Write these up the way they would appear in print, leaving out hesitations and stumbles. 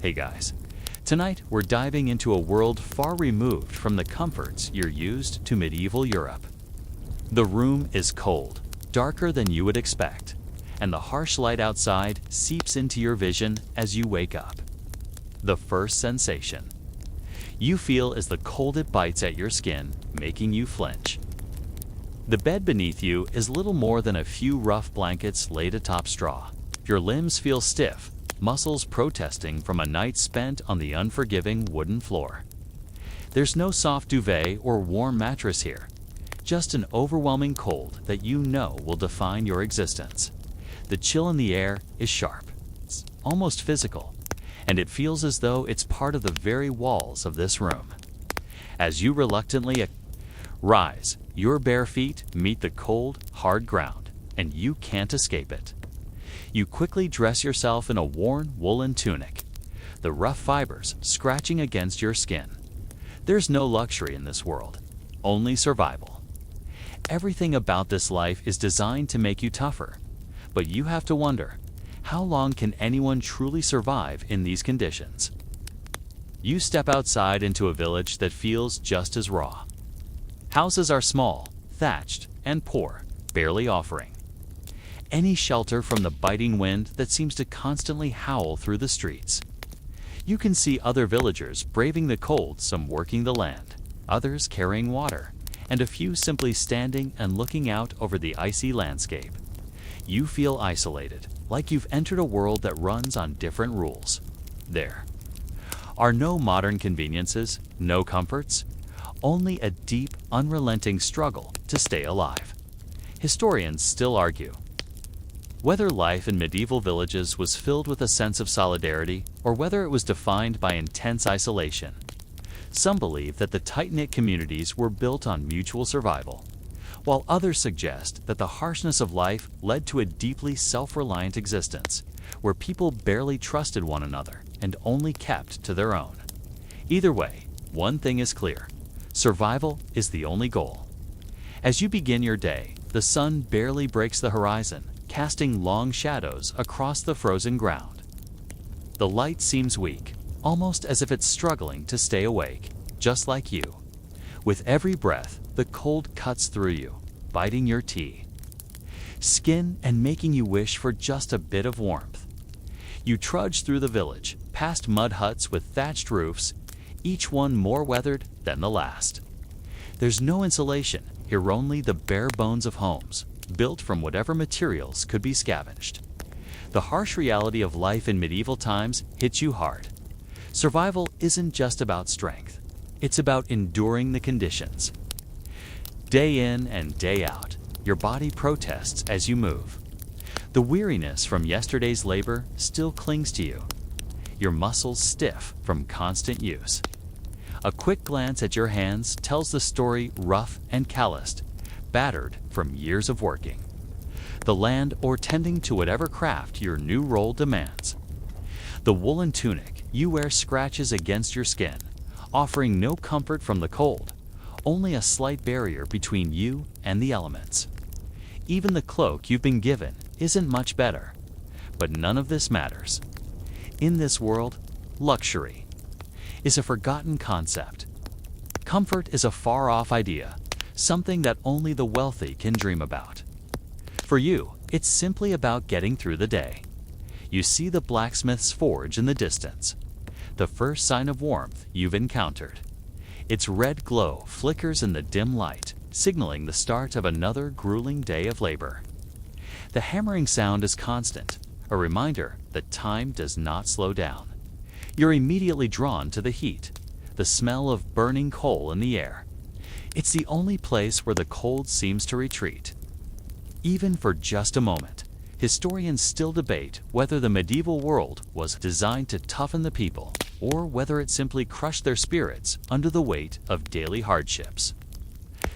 Hey guys, tonight we're diving into a world far removed from the comforts you're used to medieval Europe. The room is cold, darker than you would expect, and the harsh light outside seeps into your vision as you wake up. The first sensation you feel is the cold it bites at your skin, making you flinch. The bed beneath you is little more than a few rough blankets laid atop straw. Your limbs feel stiff, muscles protesting from a night spent on the unforgiving wooden floor. There's no soft duvet or warm mattress here, just an overwhelming cold that you know will define your existence. The chill in the air is sharp, it's almost physical, and it feels as though it's part of the very walls of this room. As you reluctantly rise, your bare feet meet the cold, hard ground, and you can't escape it. You quickly dress yourself in a worn woolen tunic, the rough fibers scratching against your skin. There's no luxury in this world, only survival. Everything about this life is designed to make you tougher, but you have to wonder, how long can anyone truly survive in these conditions? You step outside into a village that feels just as raw. Houses are small, thatched, and poor, barely offering any shelter from the biting wind that seems to constantly howl through the streets. You can see other villagers braving the cold, some working the land, others carrying water, and a few simply standing and looking out over the icy landscape. You feel isolated, like you've entered a world that runs on different rules. There are no modern conveniences, no comforts, only a deep, unrelenting struggle to stay alive. Historians still argue whether life in medieval villages was filled with a sense of solidarity or whether it was defined by intense isolation. Some believe that the tight-knit communities were built on mutual survival, while others suggest that the harshness of life led to a deeply self-reliant existence, where people barely trusted one another and only kept to their own. Either way, one thing is clear: survival is the only goal. As you begin your day, the sun barely breaks the horizon, casting long shadows across the frozen ground. The light seems weak, almost as if it's struggling to stay awake, just like you. With every breath, the cold cuts through you, biting your skin and making you wish for just a bit of warmth. You trudge through the village, past mud huts with thatched roofs, each one more weathered than the last. There's no insulation here, only the bare bones of homes, built from whatever materials could be scavenged. The harsh reality of life in medieval times hits you hard. Survival isn't just about strength, it's about enduring the conditions. Day in and day out, your body protests as you move. The weariness from yesterday's labor still clings to you, your muscles stiff from constant use. A quick glance at your hands tells the story, rough and calloused, battered from years of working the land or tending to whatever craft your new role demands. The woolen tunic you wear scratches against your skin, offering no comfort from the cold, only a slight barrier between you and the elements. Even the cloak you've been given isn't much better, but none of this matters. In this world, luxury is a forgotten concept. Comfort is a far-off idea, something that only the wealthy can dream about. For you, it's simply about getting through the day. You see the blacksmith's forge in the distance, the first sign of warmth you've encountered. Its red glow flickers in the dim light, signaling the start of another grueling day of labor. The hammering sound is constant, a reminder that time does not slow down. You're immediately drawn to the heat, the smell of burning coal in the air. It's the only place where the cold seems to retreat. Even for just a moment, historians still debate whether the medieval world was designed to toughen the people or whether it simply crushed their spirits under the weight of daily hardships.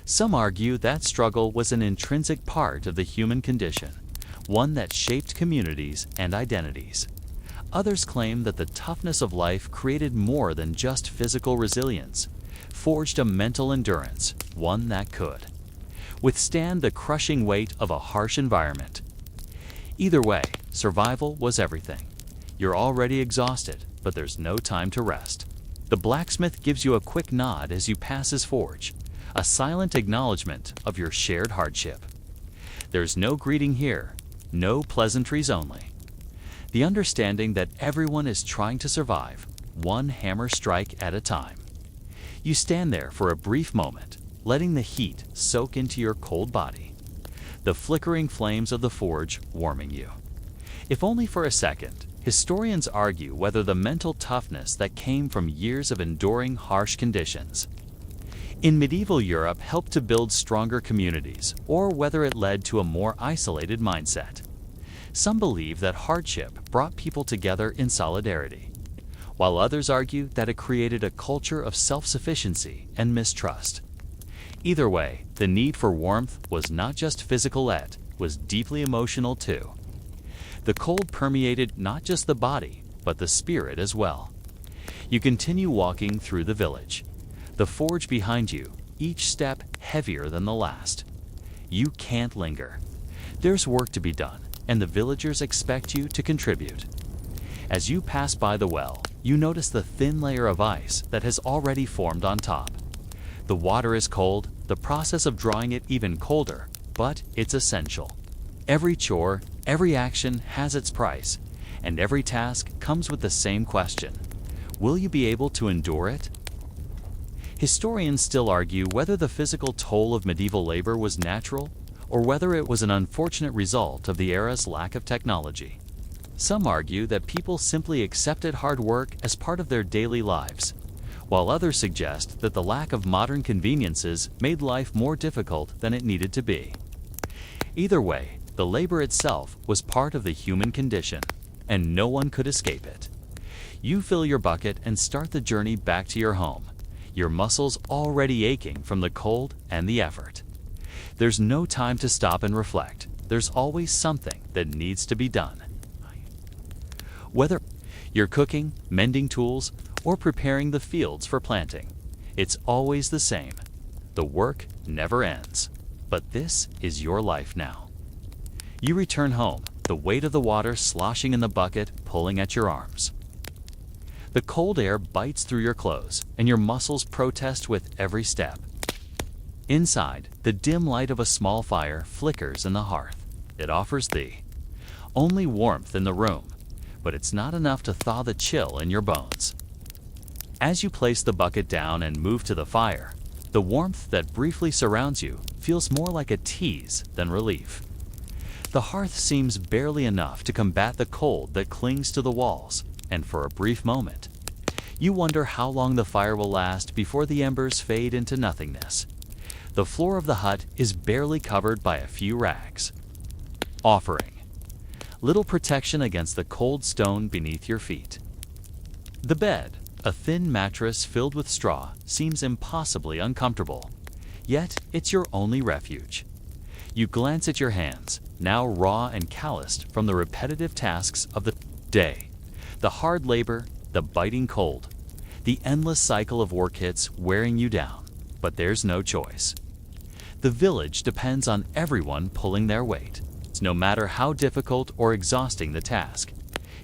Some argue that struggle was an intrinsic part of the human condition, one that shaped communities and identities. Others claim that the toughness of life created more than just physical resilience, forged a mental endurance, one that could withstand the crushing weight of a harsh environment. Either way, survival was everything. You're already exhausted, but there's no time to rest. The blacksmith gives you a quick nod as you pass his forge, a silent acknowledgement of your shared hardship. There's no greeting here, no pleasantries only. The understanding that everyone is trying to survive, one hammer strike at a time. You stand there for a brief moment, letting the heat soak into your cold body, the flickering flames of the forge warming you. If only for a second, historians argue whether the mental toughness that came from years of enduring harsh conditions in medieval Europe helped to build stronger communities, or whether it led to a more isolated mindset. Some believe that hardship brought people together in solidarity, while others argue that it created a culture of self-sufficiency and mistrust. Either way, the need for warmth was not just physical, it was deeply emotional too. The cold permeated not just the body, but the spirit as well. You continue walking through the village, the forge behind you, each step heavier than the last. You can't linger. There's work to be done, and the villagers expect you to contribute. As you pass by the well, you notice the thin layer of ice that has already formed on top. The water is cold, the process of drawing it even colder, but it's essential. Every chore, every action has its price, and every task comes with the same question: will you be able to endure it? Historians still argue whether the physical toll of medieval labor was natural or whether it was an unfortunate result of the era's lack of technology. Some argue that people simply accepted hard work as part of their daily lives, while others suggest that the lack of modern conveniences made life more difficult than it needed to be. Either way, the labor itself was part of the human condition, and no one could escape it. You fill your bucket and start the journey back to your home, your muscles already aching from the cold and the effort. There's no time to stop and reflect. There's always something that needs to be done. Whether you're cooking, mending tools, or preparing the fields for planting, it's always the same. The work never ends. But this is your life now. You return home, the weight of the water sloshing in the bucket pulling at your arms. The cold air bites through your clothes, and your muscles protest with every step. Inside, the dim light of a small fire flickers in the hearth. It offers thee only warmth in the room, but it's not enough to thaw the chill in your bones. As you place the bucket down and move to the fire, the warmth that briefly surrounds you feels more like a tease than relief. The hearth seems barely enough to combat the cold that clings to the walls, and for a brief moment, you wonder how long the fire will last before the embers fade into nothingness. The floor of the hut is barely covered by a few rags, offering little protection against the cold stone beneath your feet. The bed, a thin mattress filled with straw, seems impossibly uncomfortable, yet it's your only refuge. You glance at your hands, now raw and calloused from the repetitive tasks of the day. The hard labor, the biting cold, the endless cycle of work hits wearing you down, but there's no choice. The village depends on everyone pulling their weight, no matter how difficult or exhausting the task.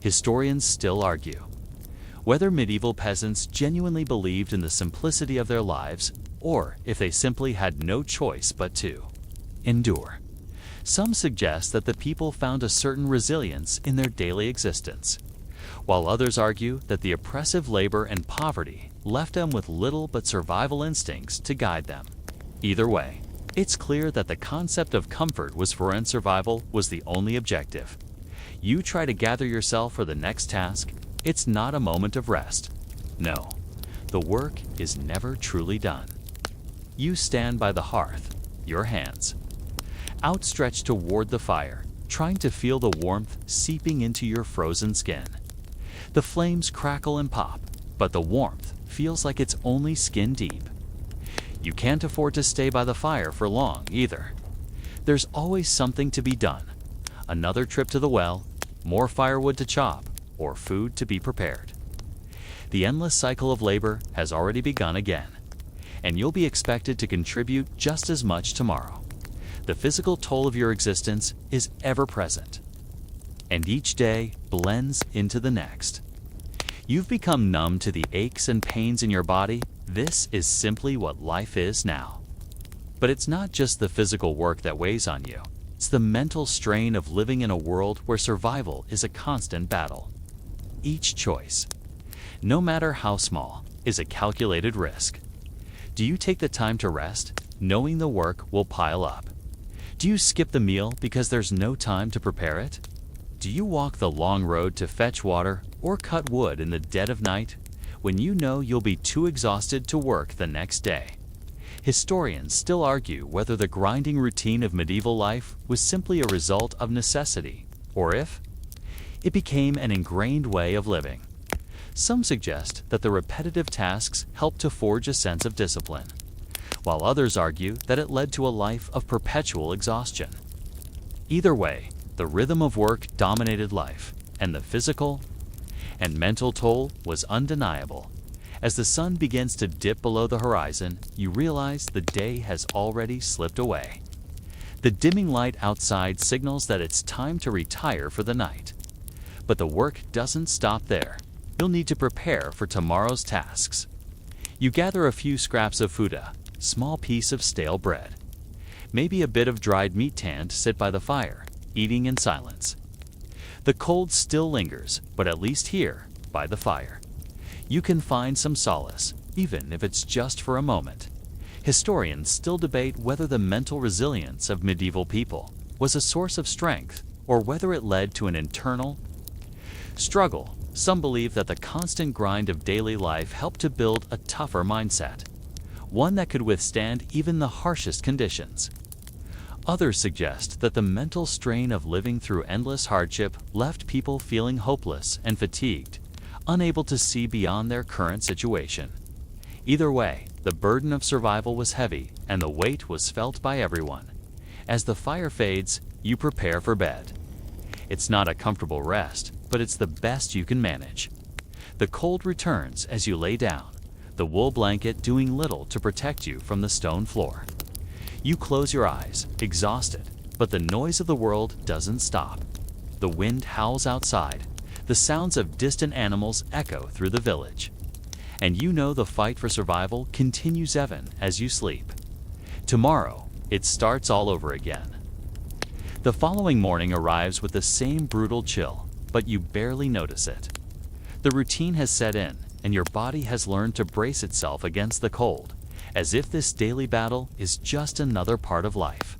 Historians still argue whether medieval peasants genuinely believed in the simplicity of their lives, or if they simply had no choice but to endure. Some suggest that the people found a certain resilience in their daily existence, while others argue that the oppressive labor and poverty left them with little but survival instincts to guide them. Either way, it's clear that the concept of comfort was for and survival was the only objective. You try to gather yourself for the next task. It's not a moment of rest. No, the work is never truly done. You stand by the hearth, your hands outstretched toward the fire, trying to feel the warmth seeping into your frozen skin. The flames crackle and pop, but the warmth feels like it's only skin deep. You can't afford to stay by the fire for long either. There's always something to be done. Another trip to the well, more firewood to chop, or food to be prepared. The endless cycle of labor has already begun again, and you'll be expected to contribute just as much tomorrow. The physical toll of your existence is ever present, and each day blends into the next. You've become numb to the aches and pains in your body. This is simply what life is now. But it's not just the physical work that weighs on you. It's the mental strain of living in a world where survival is a constant battle. Each choice, no matter how small, is a calculated risk. Do you take the time to rest, knowing the work will pile up? Do you skip the meal because there's no time to prepare it? Do you walk the long road to fetch water or cut wood in the dead of night when you know you'll be too exhausted to work the next day? Historians still argue whether the grinding routine of medieval life was simply a result of necessity, or if it became an ingrained way of living. Some suggest that the repetitive tasks helped to forge a sense of discipline, while others argue that it led to a life of perpetual exhaustion. Either way, the rhythm of work dominated life, and the physical and mental toll was undeniable. As the sun begins to dip below the horizon, you realize the day has already slipped away. The dimming light outside signals that it's time to retire for the night. But the work doesn't stop there. You'll need to prepare for tomorrow's tasks. You gather a few scraps of food, a small piece of stale bread, maybe a bit of dried meat to sit by the fire, eating in silence. The cold still lingers, but at least here, by the fire, you can find some solace, even if it's just for a moment. Historians still debate whether the mental resilience of medieval people was a source of strength or whether it led to an internal struggle. Some believe that the constant grind of daily life helped to build a tougher mindset, one that could withstand even the harshest conditions. Others suggest that the mental strain of living through endless hardship left people feeling hopeless and fatigued, unable to see beyond their current situation. Either way, the burden of survival was heavy and the weight was felt by everyone. As the fire fades, you prepare for bed. It's not a comfortable rest, but it's the best you can manage. The cold returns as you lay down, the wool blanket doing little to protect you from the stone floor. You close your eyes, exhausted, but the noise of the world doesn't stop. The wind howls outside, the sounds of distant animals echo through the village. And you know the fight for survival continues even as you sleep. Tomorrow, it starts all over again. The following morning arrives with the same brutal chill, but you barely notice it. The routine has set in, and your body has learned to brace itself against the cold, as if this daily battle is just another part of life.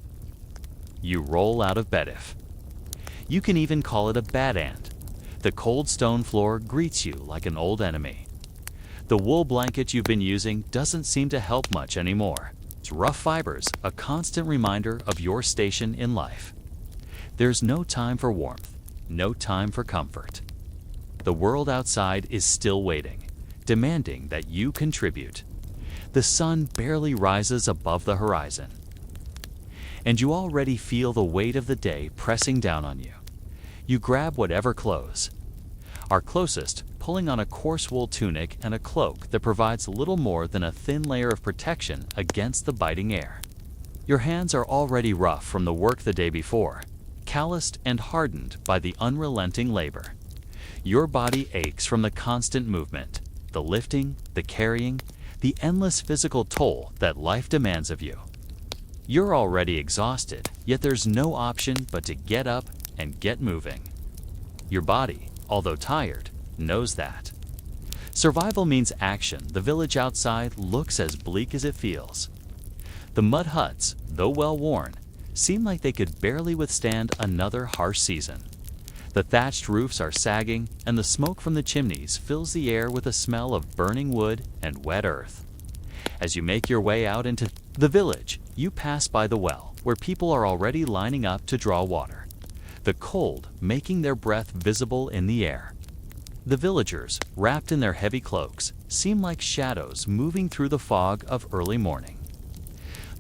You roll out of bed if you can even call it a bad end. The cold stone floor greets you like an old enemy. The wool blanket you've been using doesn't seem to help much anymore. Its rough fibers, a constant reminder of your station in life. There's no time for warmth, no time for comfort. The world outside is still waiting, demanding that you contribute. The sun barely rises above the horizon, and you already feel the weight of the day pressing down on you. You grab whatever clothes are closest, pulling on a coarse wool tunic and a cloak that provides little more than a thin layer of protection against the biting air. Your hands are already rough from the work the day before, calloused and hardened by the unrelenting labor. Your body aches from the constant movement, the lifting, the carrying, the endless physical toll that life demands of you. You're already exhausted, yet there's no option but to get up and get moving. Your body, although tired, knows that. Survival means action. The village outside looks as bleak as it feels. The mud huts, though well worn, seem like they could barely withstand another harsh season. The thatched roofs are sagging, and the smoke from the chimneys fills the air with a smell of burning wood and wet earth. As you make your way out into the village, you pass by the well, where people are already lining up to draw water, the cold making their breath visible in the air. The villagers, wrapped in their heavy cloaks, seem like shadows moving through the fog of early morning.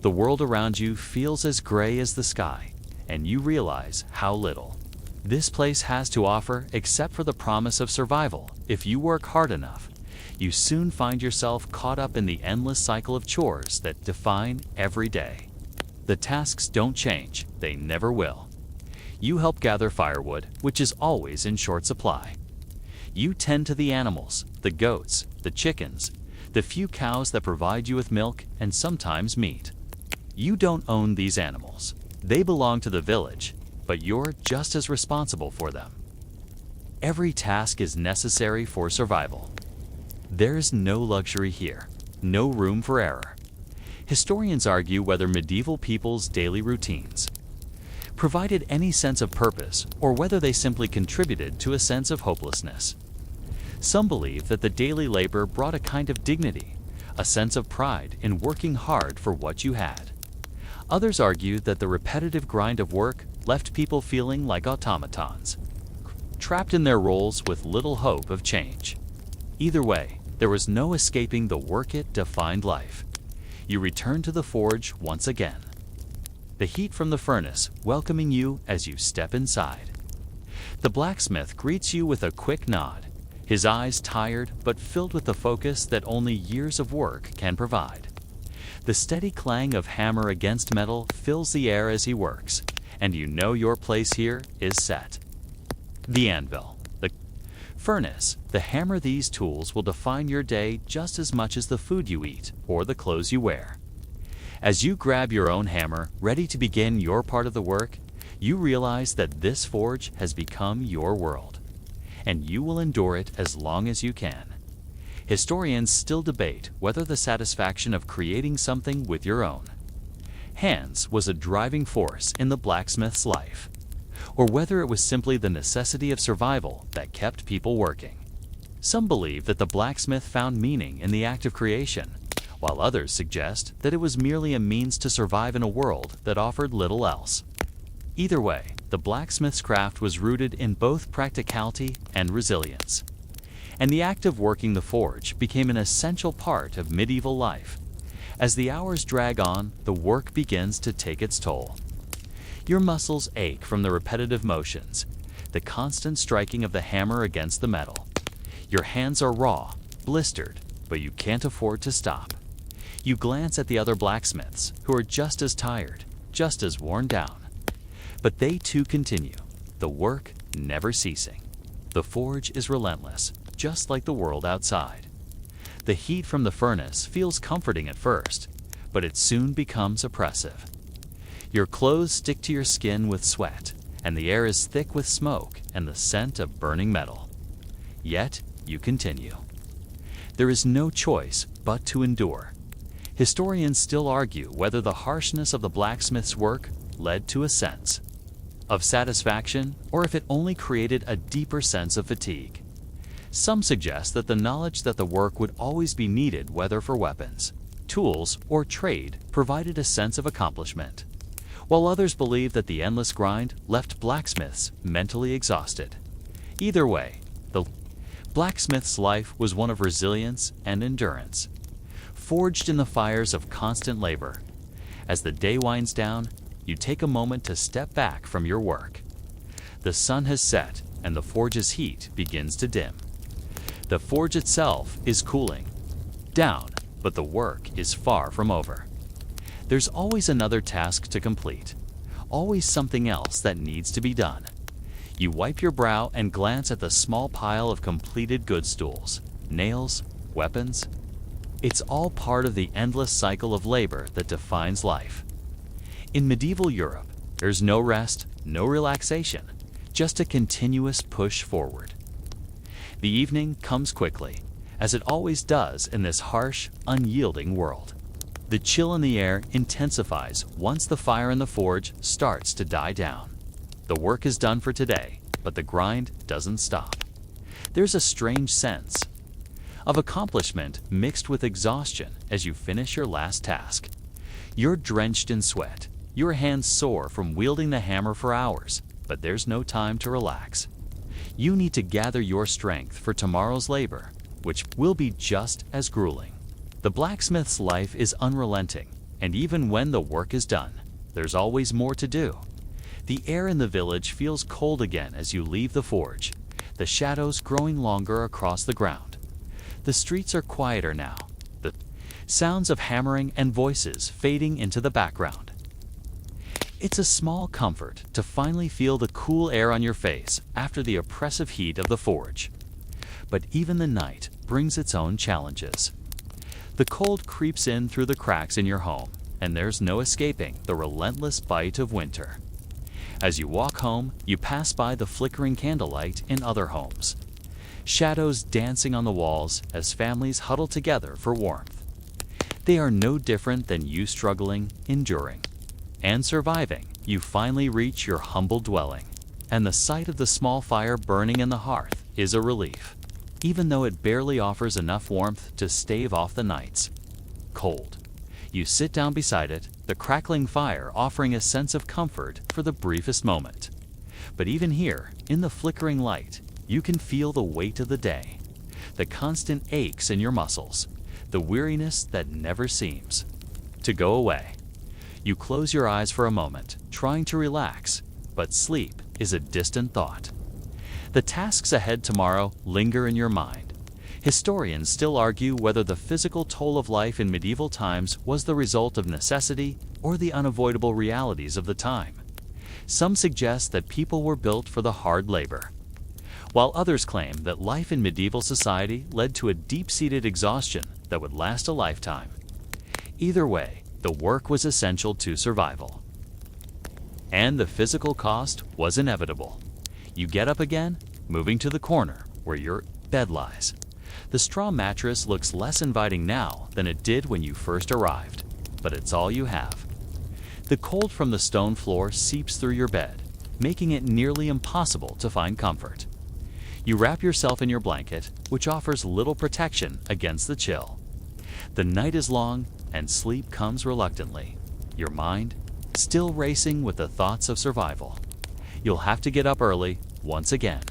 The world around you feels as gray as the sky, and you realize how little this place has to offer except for the promise of survival. If you work hard enough, you soon find yourself caught up in the endless cycle of chores that define every day. The tasks don't change, they never will. You help gather firewood, which is always in short supply. You tend to the animals, the goats, the chickens, the few cows that provide you with milk and sometimes meat. You don't own these animals. They belong to the village, but you're just as responsible for them. Every task is necessary for survival. There's no luxury here, no room for error. Historians argue whether medieval people's daily routines provided any sense of purpose or whether they simply contributed to a sense of hopelessness. Some believe that the daily labor brought a kind of dignity, a sense of pride in working hard for what you had. Others argue that the repetitive grind of work left people feeling like automatons, trapped in their roles with little hope of change. Either way, there was no escaping the work it defined life. You return to the forge once again, the heat from the furnace welcoming you as you step inside. The blacksmith greets you with a quick nod, his eyes tired but filled with the focus that only years of work can provide. The steady clang of hammer against metal fills the air as he works, and you know your place here is set. The anvil, the furnace, the hammer. These tools will define your day just as much as the food you eat or the clothes you wear. As you grab your own hammer, ready to begin your part of the work, you realize that this forge has become your world, and you will endure it as long as you can. Historians still debate whether the satisfaction of creating something with your own hands was a driving force in the blacksmith's life, or whether it was simply the necessity of survival that kept people working. Some believe that the blacksmith found meaning in the act of creation, while others suggest that it was merely a means to survive in a world that offered little else. Either way, the blacksmith's craft was rooted in both practicality and resilience, and the act of working the forge became an essential part of medieval life. As the hours drag on, the work begins to take its toll. Your muscles ache from the repetitive motions, the constant striking of the hammer against the metal. Your hands are raw, blistered, but you can't afford to stop. You glance at the other blacksmiths, who are just as tired, just as worn down. But they too continue, the work never ceasing. The forge is relentless, just like the world outside. The heat from the furnace feels comforting at first, but it soon becomes oppressive. Your clothes stick to your skin with sweat, and the air is thick with smoke and the scent of burning metal. Yet, you continue. There is no choice but to endure. Historians still argue whether the harshness of the blacksmith's work led to a sense of satisfaction or if it only created a deeper sense of fatigue. Some suggest that the knowledge that the work would always be needed, whether for weapons, tools, or trade, provided a sense of accomplishment, while others believe that the endless grind left blacksmiths mentally exhausted. Either way, the blacksmith's life was one of resilience and endurance, forged in the fires of constant labor. As the day winds down, you take a moment to step back from your work. The sun has set and the forge's heat begins to dim. The forge itself is cooling down, but the work is far from over. There's always another task to complete, always something else that needs to be done. You wipe your brow and glance at the small pile of completed goods stools, nails, weapons. It's all part of the endless cycle of labor that defines life. In medieval Europe, there's no rest, no relaxation, just a continuous push forward. The evening comes quickly, as it always does in this harsh, unyielding world. The chill in the air intensifies once the fire in the forge starts to die down. The work is done for today, but the grind doesn't stop. There's a strange sense of accomplishment mixed with exhaustion as you finish your last task. You're drenched in sweat, your hands sore from wielding the hammer for hours, but there's no time to relax. You need to gather your strength for tomorrow's labor, which will be just as grueling. The blacksmith's life is unrelenting, and even when the work is done, there's always more to do. The air in the village feels cold again as you leave the forge, the shadows growing longer across the ground. The streets are quieter now, the sounds of hammering and voices fading into the background. It's a small comfort to finally feel the cool air on your face after the oppressive heat of the forge. But even the night brings its own challenges. The cold creeps in through the cracks in your home, and there's no escaping the relentless bite of winter. As you walk home, you pass by the flickering candlelight in other homes, shadows dancing on the walls as families huddle together for warmth. They are no different than you struggling, enduring, and surviving. You finally reach your humble dwelling, and the sight of the small fire burning in the hearth is a relief, even though it barely offers enough warmth to stave off the nights. Cold. You sit down beside it, the crackling fire offering a sense of comfort for the briefest moment. But even here, in the flickering light, you can feel the weight of the day, the constant aches in your muscles, the weariness that never seems to go away. You close your eyes for a moment, trying to relax, but sleep is a distant thought. The tasks ahead tomorrow linger in your mind. Historians still argue whether the physical toll of life in medieval times was the result of necessity or the unavoidable realities of the time. Some suggest that people were built for the hard labor, while others claim that life in medieval society led to a deep-seated exhaustion that would last a lifetime. Either way, the work was essential to survival. And the physical cost was inevitable. You get up again, moving to the corner where your bed lies. The straw mattress looks less inviting now than it did when you first arrived, but it's all you have. The cold from the stone floor seeps through your bed, making it nearly impossible to find comfort. You wrap yourself in your blanket, which offers little protection against the chill. The night is long, and sleep comes reluctantly, your mind still racing with the thoughts of survival. You'll have to get up early once again.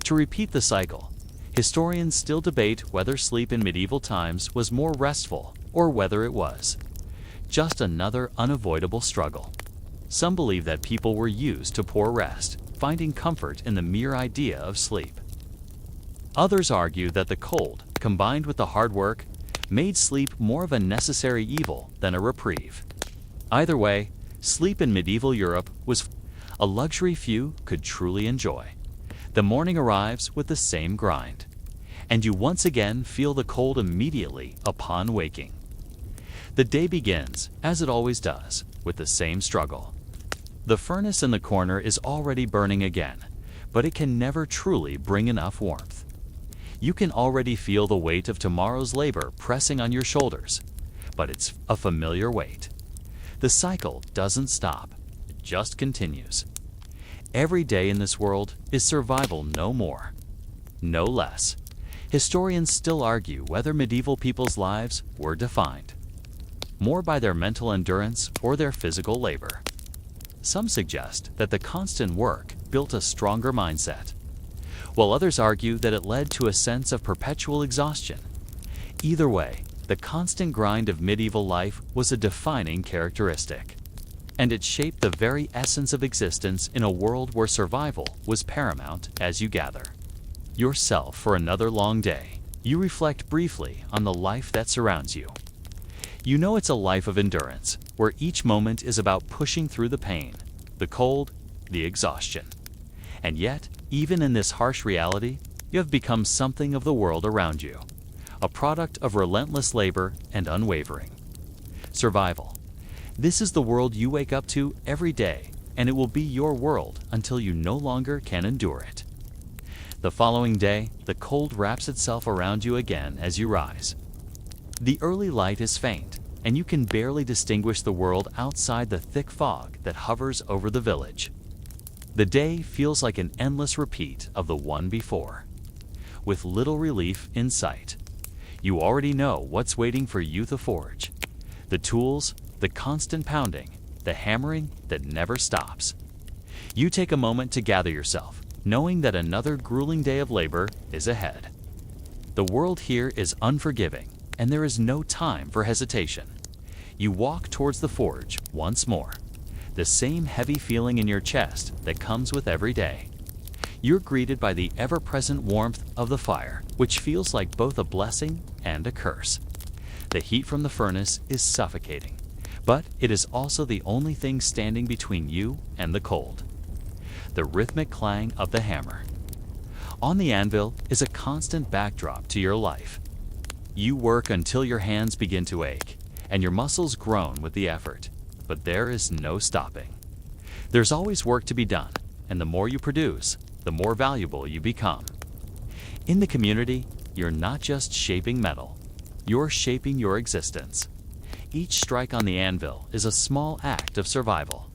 To repeat the cycle, historians still debate whether sleep in medieval times was more restful or whether it was just another unavoidable struggle. Some believe that people were used to poor rest, finding comfort in the mere idea of sleep. Others argue that the cold, combined with the hard work, made sleep more of a necessary evil than a reprieve. Either way, sleep in medieval Europe was a luxury few could truly enjoy. The morning arrives with the same grind, and you once again feel the cold immediately upon waking. The day begins, as it always does, with the same struggle. The furnace in the corner is already burning again, but it can never truly bring enough warmth. You can already feel the weight of tomorrow's labor pressing on your shoulders, but it's a familiar weight. The cycle doesn't stop, it just continues. Every day in this world is survival, no more, no less. Historians still argue whether medieval people's lives were defined more by their mental endurance or their physical labor. Some suggest that the constant work built a stronger mindset, while others argue that it led to a sense of perpetual exhaustion. Either way, the constant grind of medieval life was a defining characteristic, and it shaped the very essence of existence in a world where survival was paramount. As you gather yourself for another long day, you reflect briefly on the life that surrounds you. You know it's a life of endurance, where each moment is about pushing through the pain, the cold, the exhaustion. And yet, even in this harsh reality, you have become something of the world around you, a product of relentless labor and unwavering survival. This is the world you wake up to every day, and it will be your world until you no longer can endure it. The following day, the cold wraps itself around you again as you rise. The early light is faint, and you can barely distinguish the world outside the thick fog that hovers over the village. The day feels like an endless repeat of the one before, with little relief in sight. You already know what's waiting for you the forge. The tools, the constant pounding, the hammering that never stops. You take a moment to gather yourself, knowing that another grueling day of labor is ahead. The world here is unforgiving, and there is no time for hesitation. You walk towards the forge once more, the same heavy feeling in your chest that comes with every day. You're greeted by the ever-present warmth of the fire, which feels like both a blessing and a curse. The heat from the furnace is suffocating, but it is also the only thing standing between you and the cold. The rhythmic clang of the hammer, On the anvil is a constant backdrop to your life. You work until your hands begin to ache, and your muscles groan with the effort. But there is no stopping. There's always work to be done, and the more you produce, the more valuable you become. In the community, you're not just shaping metal, you're shaping your existence. Each strike on the anvil is a small act of survival.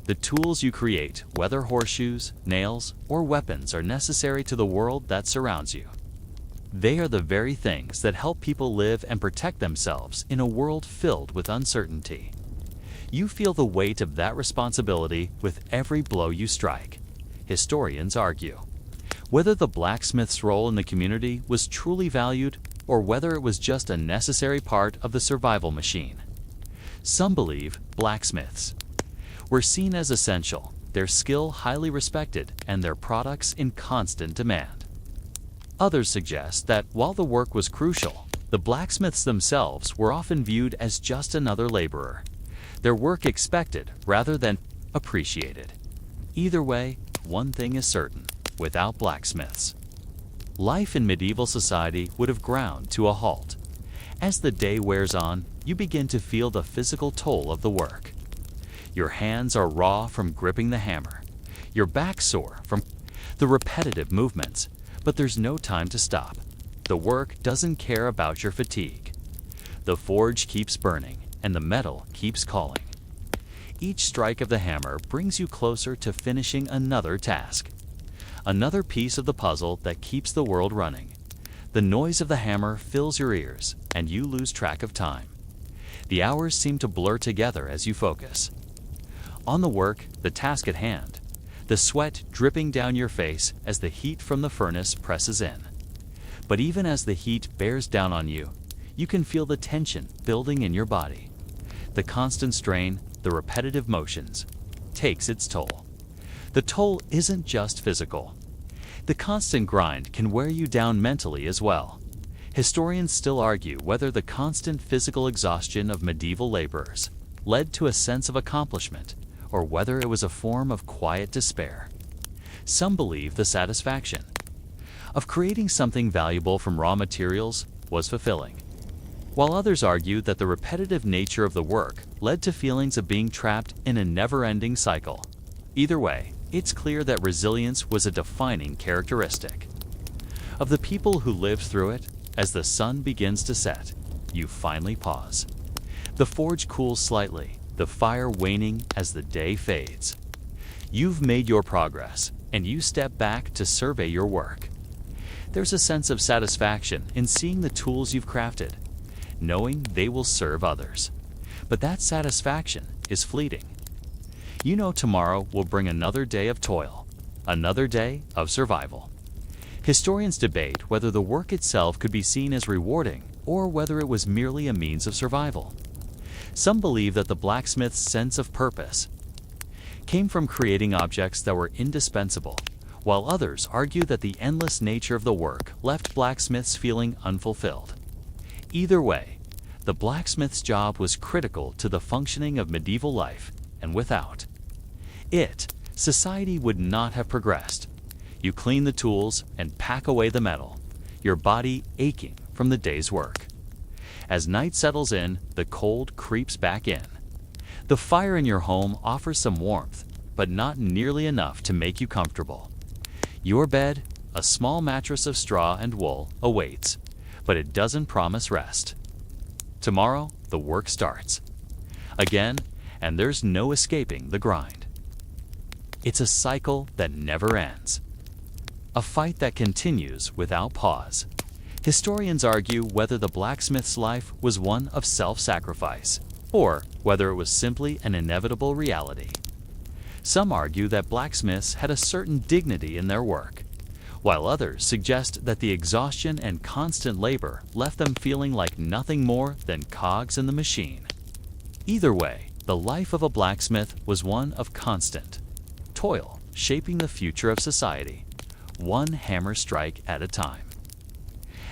The tools you create, whether horseshoes, nails, or weapons, are necessary to the world that surrounds you. They are the very things that help people live and protect themselves in a world filled with uncertainty. You feel the weight of that responsibility with every blow you strike. Historians argue whether the blacksmith's role in the community was truly valued or whether it was just a necessary part of the survival machine. Some believe blacksmiths were seen as essential, their skill highly respected, and their products in constant demand. Others suggest that while the work was crucial, the blacksmiths themselves were often viewed as just another laborer, their work expected rather than appreciated. Either way, one thing is certain: without blacksmiths, life in medieval society would have ground to a halt. As the day wears on, you begin to feel the physical toll of the work. Your hands are raw from gripping the hammer, your back sore from the repetitive movements, but there's no time to stop. The work doesn't care about your fatigue. The forge keeps burning, and the metal keeps calling. Each strike of the hammer brings you closer to finishing another task, another piece of the puzzle that keeps the world running. The noise of the hammer fills your ears, and you lose track of time. The hours seem to blur together as you focus on the work, the task at hand, the sweat dripping down your face as the heat from the furnace presses in. But even as the heat bears down on you, you can feel the tension building in your body. The constant strain, the repetitive motions, takes its toll. The toll isn't just physical. The constant grind can wear you down mentally as well. Historians still argue whether the constant physical exhaustion of medieval laborers led to a sense of accomplishment, or whether it was a form of quiet despair. Some believe the satisfaction of creating something valuable from raw materials was fulfilling, while others argue that the repetitive nature of the work led to feelings of being trapped in a never-ending cycle. Either way, it's clear that resilience was a defining characteristic of the people who lived through it. As the sun begins to set, you finally pause. The forge cools slightly, the fire waning as the day fades. You've made your progress, and you step back to survey your work. There's a sense of satisfaction in seeing the tools you've crafted, knowing they will serve others. But that satisfaction is fleeting. You know tomorrow will bring another day of toil, another day of survival. Historians debate whether the work itself could be seen as rewarding or whether it was merely a means of survival. Some believe that the blacksmith's sense of purpose came from creating objects that were indispensable, while others argue that the endless nature of the work left blacksmiths feeling unfulfilled. Either way, the blacksmith's job was critical to the functioning of medieval life, and without it, society would not have progressed. You clean the tools and pack away the metal, your body aching from the day's work. As night settles in, the cold creeps back in. The fire in your home offers some warmth, but not nearly enough to make you comfortable. Your bed, a small mattress of straw and wool, awaits, but it doesn't promise rest. Tomorrow, the work starts again, and there's no escaping the grind. It's a cycle that never ends, a fight that continues without pause. Historians argue whether the blacksmith's life was one of self-sacrifice, or whether it was simply an inevitable reality. Some argue that blacksmiths had a certain dignity in their work, while others suggest that the exhaustion and constant labor left them feeling like nothing more than cogs in the machine. Either way, the life of a blacksmith was one of constant toil, shaping the future of society, one hammer strike at a time.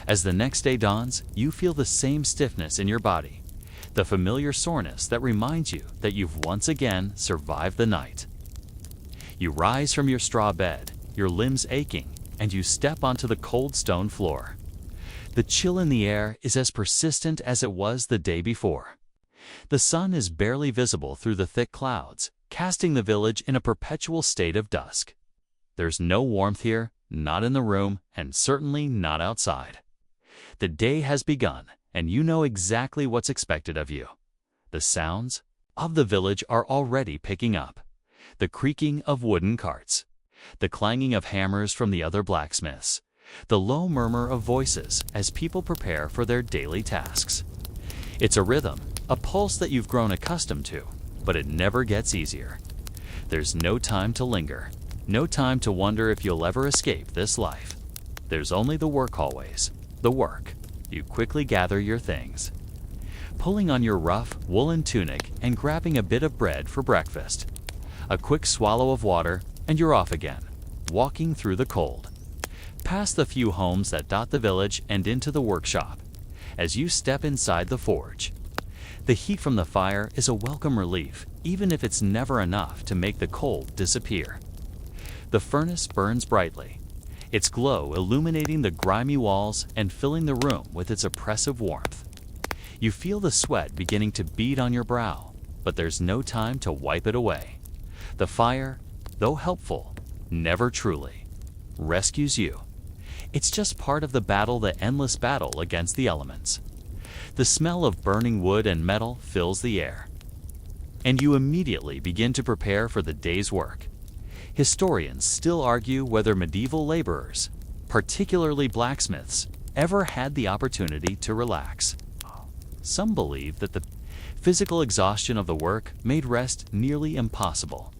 As the next day dawns, you feel the same stiffness in your body, the familiar soreness that reminds you that you've once again survived the night. You rise from your straw bed, your limbs aching, and you step onto the cold stone floor. The chill in the air is as persistent as it was the day before. The sun is barely visible through the thick clouds, casting the village in a perpetual state of dusk. There's no warmth here, not in the room, and certainly not outside. The day has begun, and you know exactly what's expected of you. The sounds of the village are already picking up. The creaking of wooden carts, the clanging of hammers from the other blacksmiths, the low murmur of voices as people prepare for their daily tasks. It's a rhythm, a pulse that you've grown accustomed to, but it never gets easier. There's no time to linger, no time to wonder if you'll ever escape this life. There's only the work always, the work. You quickly gather your things, pulling on your rough, woolen tunic and grabbing a bit of bread for breakfast. A quick swallow of water, and you're off again, walking through the cold, past the few homes that dot the village and into the workshop. As you step inside the forge, the heat from the fire is a welcome relief, even if it's never enough to make the cold disappear. The furnace burns brightly, its glow illuminating the grimy walls and filling the room with its oppressive warmth. You feel the sweat beginning to bead on your brow, but there's no time to wipe it away. The fire, though helpful, never truly rescues you. It's just part of the endless battle against the elements. The smell of burning wood and metal fills the air, and you immediately begin to prepare for the day's work. Historians still argue whether medieval laborers, particularly blacksmiths, ever had the opportunity to relax. Some believe that the physical exhaustion of the work made rest nearly impossible,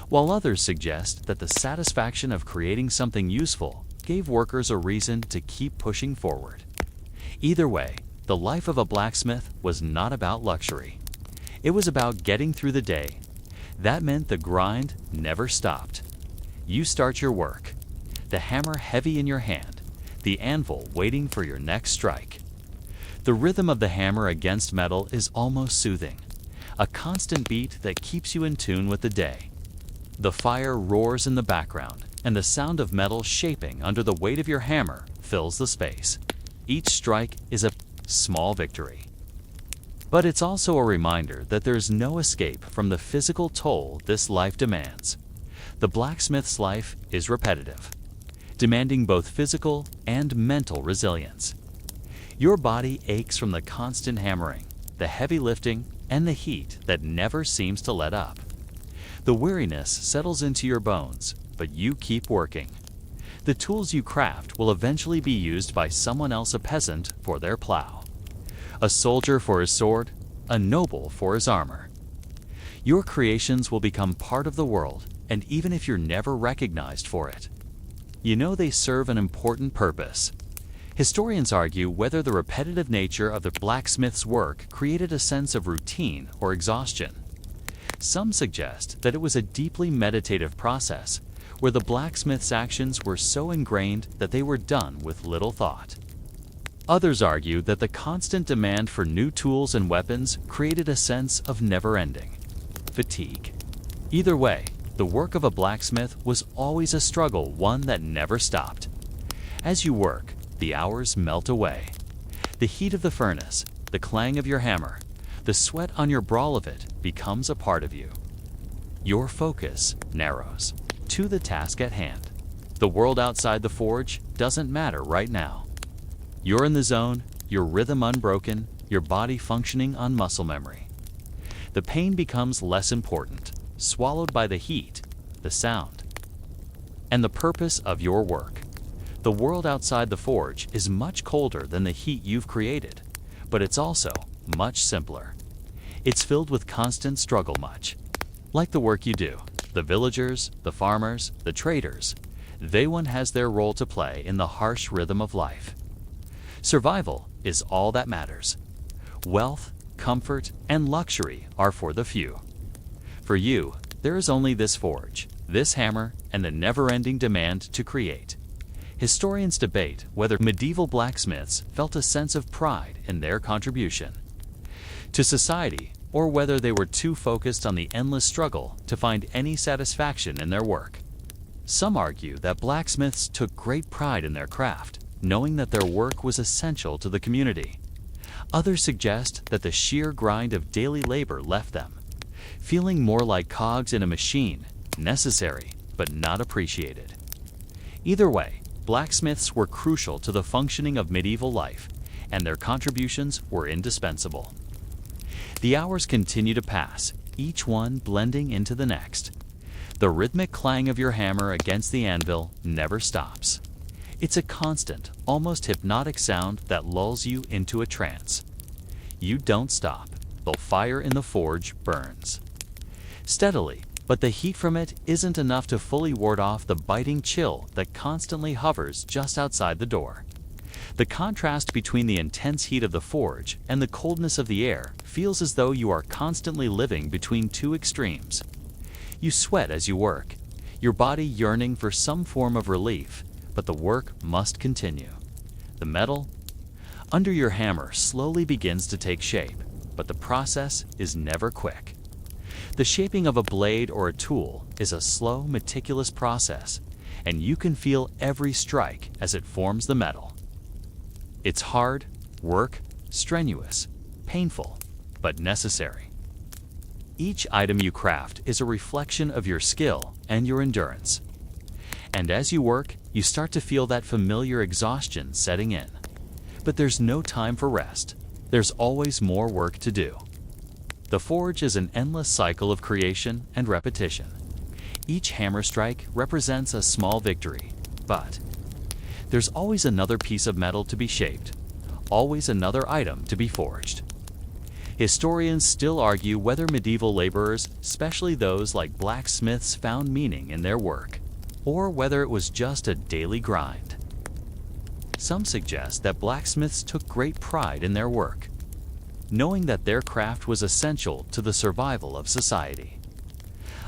while others suggest that the satisfaction of creating something useful gave workers a reason to keep pushing forward. Either way, the life of a blacksmith was not about luxury. It was about getting through the day. That meant the grind never stopped. You start your work, the hammer heavy in your hand, the anvil waiting for your next strike. The rhythm of the hammer against metal is almost soothing, a constant beat that keeps you in tune with the day. The fire roars in the background, and the sound of metal shaping under the weight of your hammer fills the space. Each strike is a small victory. But it's also a reminder that there's no escape from the physical toll this life demands. The blacksmith's life is repetitive, demanding both physical and mental resilience. Your body aches from the constant hammering, the heavy lifting, and the heat that never seems to let up. The weariness settles into your bones, but you keep working. The tools you craft will eventually be used by someone else, a peasant for their plow, a soldier for his sword, a noble for his armor. Your creations will become part of the world, and even if you're never recognized for it, you know they serve an important purpose. Historians argue whether the repetitive nature of the blacksmith's work created a sense of routine or exhaustion. Some suggest that it was a deeply meditative process, where the blacksmith's actions were so ingrained that they were done with little thought. Others argue that the constant demand for new tools and weapons created a sense of never-ending fatigue. Either way, the work of a blacksmith was always a struggle, one that never stopped. As you work, the hours melt away. The heat of the furnace, the clang of your hammer, the sweat on your brow of it becomes a part of you. Your focus narrows to the task at hand. The world outside the forge doesn't matter right now. You're in the zone, your rhythm unbroken, your body functioning on muscle memory. The pain becomes less important, swallowed by the heat, the sound, and the purpose of your work. The world outside the forge is much colder than the heat you've created, but it's also much simpler. It's filled with constant struggle, much like the work you do. The villagers, the farmers, the traders, everyone has their role to play in the harsh rhythm of life. Survival is all that matters. Wealth, comfort, and luxury are for the few. For you, there is only this forge, this hammer, and the never-ending demand to create. Historians debate whether medieval blacksmiths felt a sense of pride in their contribution to society, or whether they were too focused on the endless struggle to find any satisfaction in their work. Some argue that blacksmiths took great pride in their craft, knowing that their work was essential to the community. Others suggest that the sheer grind of daily labor left them, feeling more like cogs in a machine, necessary but not appreciated. Either way, blacksmiths were crucial to the functioning of medieval life, and their contributions were indispensable. The hours continue to pass, each one blending into the next. The rhythmic clang of your hammer against the anvil never stops. It's a constant, almost hypnotic sound that lulls you into a trance. You don't stop. The fire in the forge burns steadily, but the heat from it isn't enough to fully ward off the biting chill that constantly hovers just outside the door. The contrast between the intense heat of the forge and the coldness of the air feels as though you are constantly living between two extremes. You sweat as you work, your body yearning for some form of relief, but the work must continue. The metal under your hammer slowly begins to take shape, but the process is never quick. The shaping of a blade or a tool is a slow, meticulous process, and you can feel every strike as it forms the metal. It's hard work, strenuous, painful, but necessary. Each item you craft is a reflection of your skill and your endurance. And as you work, you start to feel that familiar exhaustion setting in. But there's no time for rest. There's always more work to do. The forge is an endless cycle of creation and repetition. Each hammer strike represents a small victory, but there's always another piece of metal to be shaped, always another item to be forged. Historians still argue whether medieval laborers, especially those like blacksmiths, found meaning in their work, or whether it was just a daily grind. Some suggest that blacksmiths took great pride in their work, knowing that their craft was essential to the survival of society.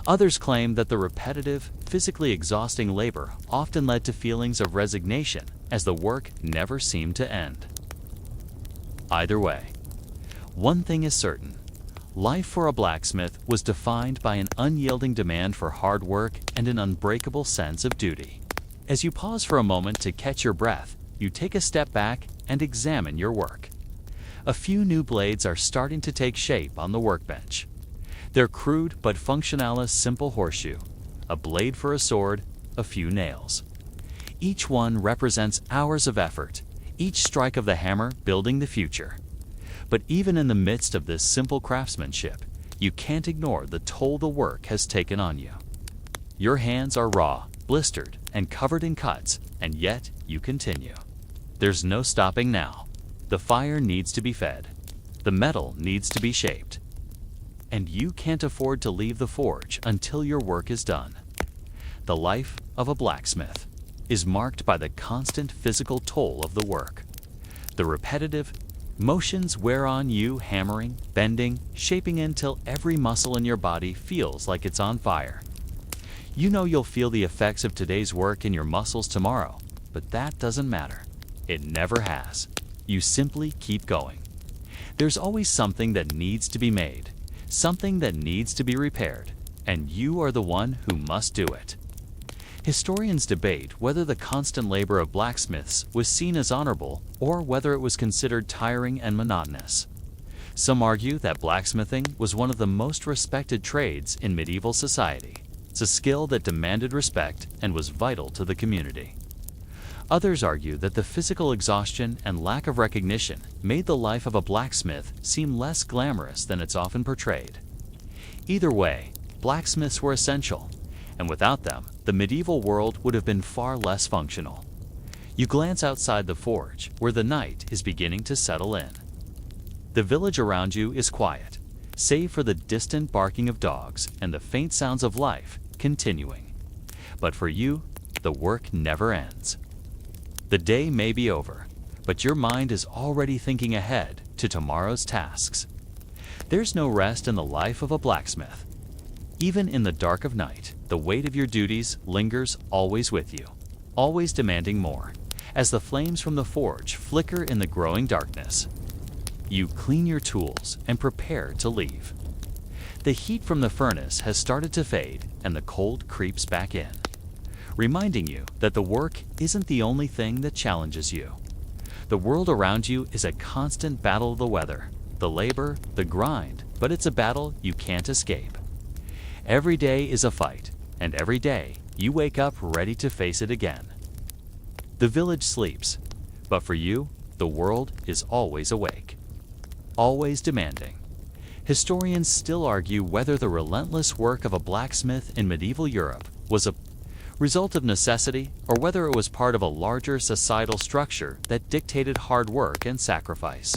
Others claim that the repetitive, physically exhausting labor often led to feelings of resignation as the work never seemed to end. Either way, one thing is certain: life for a blacksmith was defined by an unyielding demand for hard work and an unbreakable sense of duty. As you pause for a moment to catch your breath, you take a step back and examine your work. A few new blades are starting to take shape on the workbench. They're crude but functional: a simple horseshoe, a blade for a sword, a few nails. Each one represents hours of effort, each strike of the hammer building the future. But even in the midst of this simple craftsmanship, you can't ignore the toll the work has taken on you. Your hands are raw, blistered, and covered in cuts, and yet you continue. There's no stopping now. The fire needs to be fed. The metal needs to be shaped. And you can't afford to leave the forge until your work is done. The life of a blacksmith is marked by the constant physical toll of the work. The repetitive motions wear on you, hammering, bending, shaping until every muscle in your body feels like it's on fire. You know you'll feel the effects of today's work in your muscles tomorrow, but that doesn't matter. It never has. You simply keep going. There's always something that needs to be made, something that needs to be repaired, and you are the one who must do it. Historians debate whether the constant labor of blacksmiths was seen as honorable or whether it was considered tiring and monotonous. Some argue that blacksmithing was one of the most respected trades in medieval society. It's a skill that demanded respect and was vital to the community. Others argue that the physical exhaustion and lack of recognition made the life of a blacksmith seem less glamorous than it's often portrayed. Either way, blacksmiths were essential, and without them, the medieval world would have been far less functional. You glance outside the forge, where the night is beginning to settle in. The village around you is quiet, save for the distant barking of dogs and the faint sounds of life continuing. But for you, the work never ends. The day may be over, but your mind is already thinking ahead to tomorrow's tasks. There's no rest in the life of a blacksmith. Even in the dark of night, the weight of your duties lingers always with you, always demanding more, as the flames from the forge flicker in the growing darkness. You clean your tools and prepare to leave. The heat from the furnace has started to fade, and the cold creeps back in. reminding you that the work isn't the only thing that challenges you. The world around you is a constant battle of the weather, the labor, the grind, but it's a battle you can't escape. Every day is a fight, and every day you wake up ready to face it again. The village sleeps, but for you, the world is always awake, always demanding. Historians still argue whether the relentless work of a blacksmith in medieval Europe was a result of necessity or whether it was part of a larger societal structure that dictated hard work and sacrifice.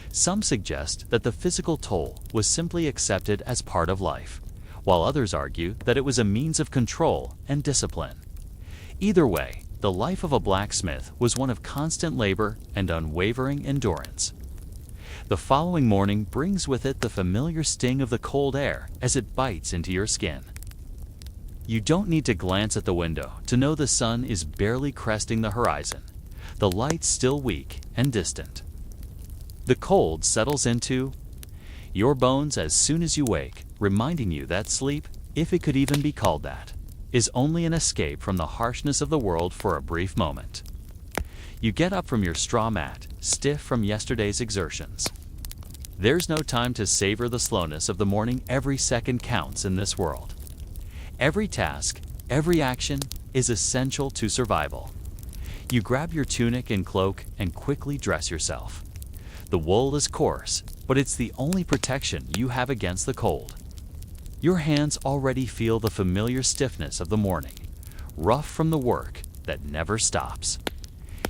Some suggest that the physical toll was simply accepted as part of life, while others argue that it was a means of control and discipline. Either way, the life of a blacksmith was one of constant labor and unwavering endurance. The following morning brings with it the familiar sting of the cold air as it bites into your skin. You don't need to glance at the window to know the sun is barely cresting the horizon, the light still weak and distant. The cold settles into your bones as soon as you wake, reminding you that sleep, if it could even be called that, is only an escape from the harshness of the world for a brief moment. You get up from your straw mat, stiff from yesterday's exertions. There's no time to savor the slowness of the morning. Every second counts in this world. Every task, every action is essential to survival. You grab your tunic and cloak and quickly dress yourself. The wool is coarse, but it's the only protection you have against the cold. Your hands already feel the familiar stiffness of the morning, rough from the work that never stops.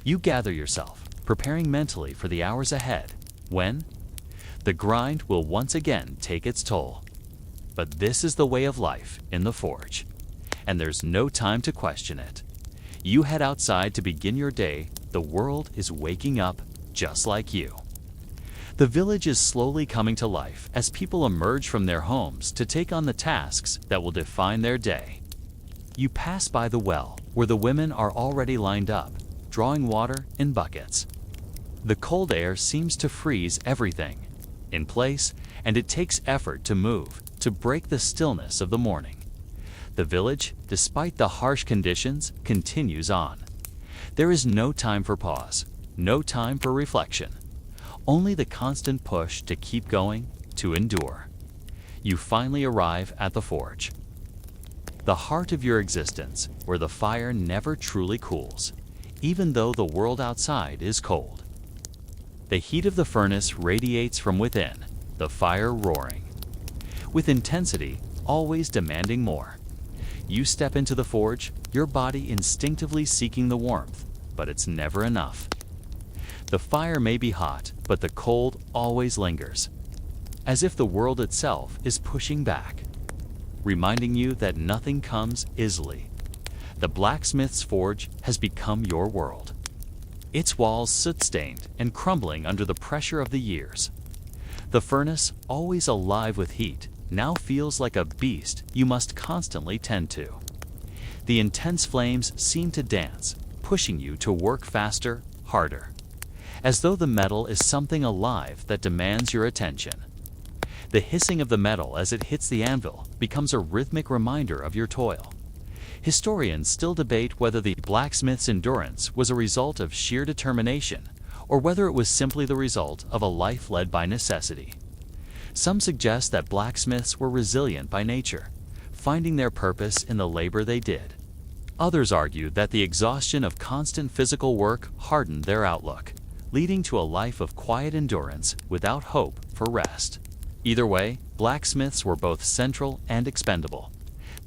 You gather yourself, preparing mentally for the hours ahead, when the grind will once again take its toll. But this is the way of life in the forge, and there's no time to question it. You head outside to begin your day. The world is waking up just like you. The village is slowly coming to life as people emerge from their homes to take on the tasks that will define their day. You pass by the well, where the women are already lined up, drawing water in buckets. The cold air seems to freeze everything in place, and it takes effort to move, to break the stillness of the morning. The village, despite the harsh conditions, continues on. There is no time for pause, no time for reflection. Only the constant push to keep going, to endure. You finally arrive at the forge, the heart of your existence, where the fire never truly cools, even though the world outside is cold. The heat of the furnace radiates from within, the fire roaring, with intensity always demanding more. You step into the forge, your body instinctively seeking the warmth, but it's never enough. The fire may be hot, but the cold always lingers, as if the world itself is pushing back, reminding you that nothing comes easily. The blacksmith's forge has become your world. Its walls soot-stained and crumbling under the pressure of the years. The furnace, always alive with heat, now feels like a beast you must constantly tend to. The intense flames seem to dance, pushing you to work faster, harder, as though the metal is something alive that demands your attention. The hissing of the metal as it hits the anvil becomes a rhythmic reminder of your toil. Historians still debate whether the blacksmith's endurance was a result of sheer determination or whether it was simply the result of a life led by necessity. Some suggest that blacksmiths were resilient by nature, finding their purpose in the labor they did. Others argue that the exhaustion of constant physical work hardened their outlook, leading to a life of quiet endurance without hope for rest. Either way, blacksmiths were both central and expendable,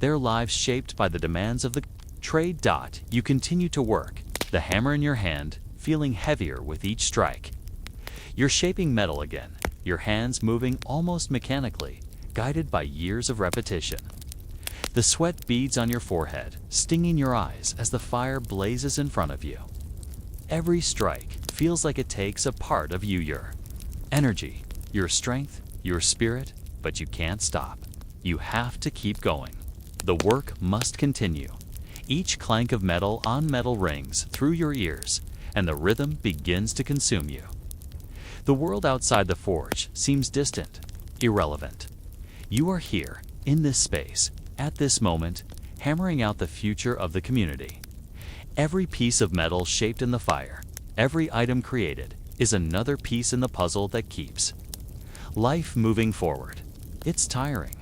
their lives shaped by the demands of the trade. You continue to work, the hammer in your hand, feeling heavier with each strike. You're shaping metal again, your hands moving almost mechanically, guided by years of repetition. The sweat beads on your forehead, stinging your eyes as the fire blazes in front of you. Every strike feels like it takes a part of you, your energy, your strength, your spirit, but you can't stop. You have to keep going. The work must continue. Each clank of metal on metal rings through your ears, and the rhythm begins to consume you. The world outside the forge seems distant, irrelevant. You are here, in this space, at this moment, hammering out the future of the community. Every piece of metal shaped in the fire, every item created, is another piece in the puzzle that keeps life moving forward. It's tiring,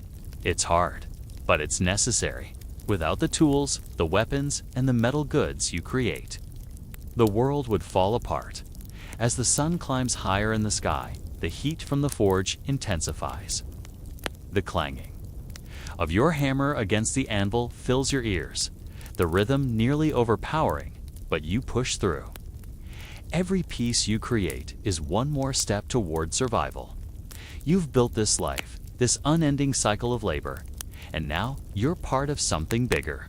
it's hard, but it's necessary. Without the tools, the weapons, and the metal goods you create, the world would fall apart. As the sun climbs higher in the sky, the heat from the forge intensifies. The clanging of your hammer against the anvil fills your ears, the rhythm nearly overpowering, but you push through. Every piece you create is one more step toward survival. You've built this life, this unending cycle of labor, and now you're part of something bigger.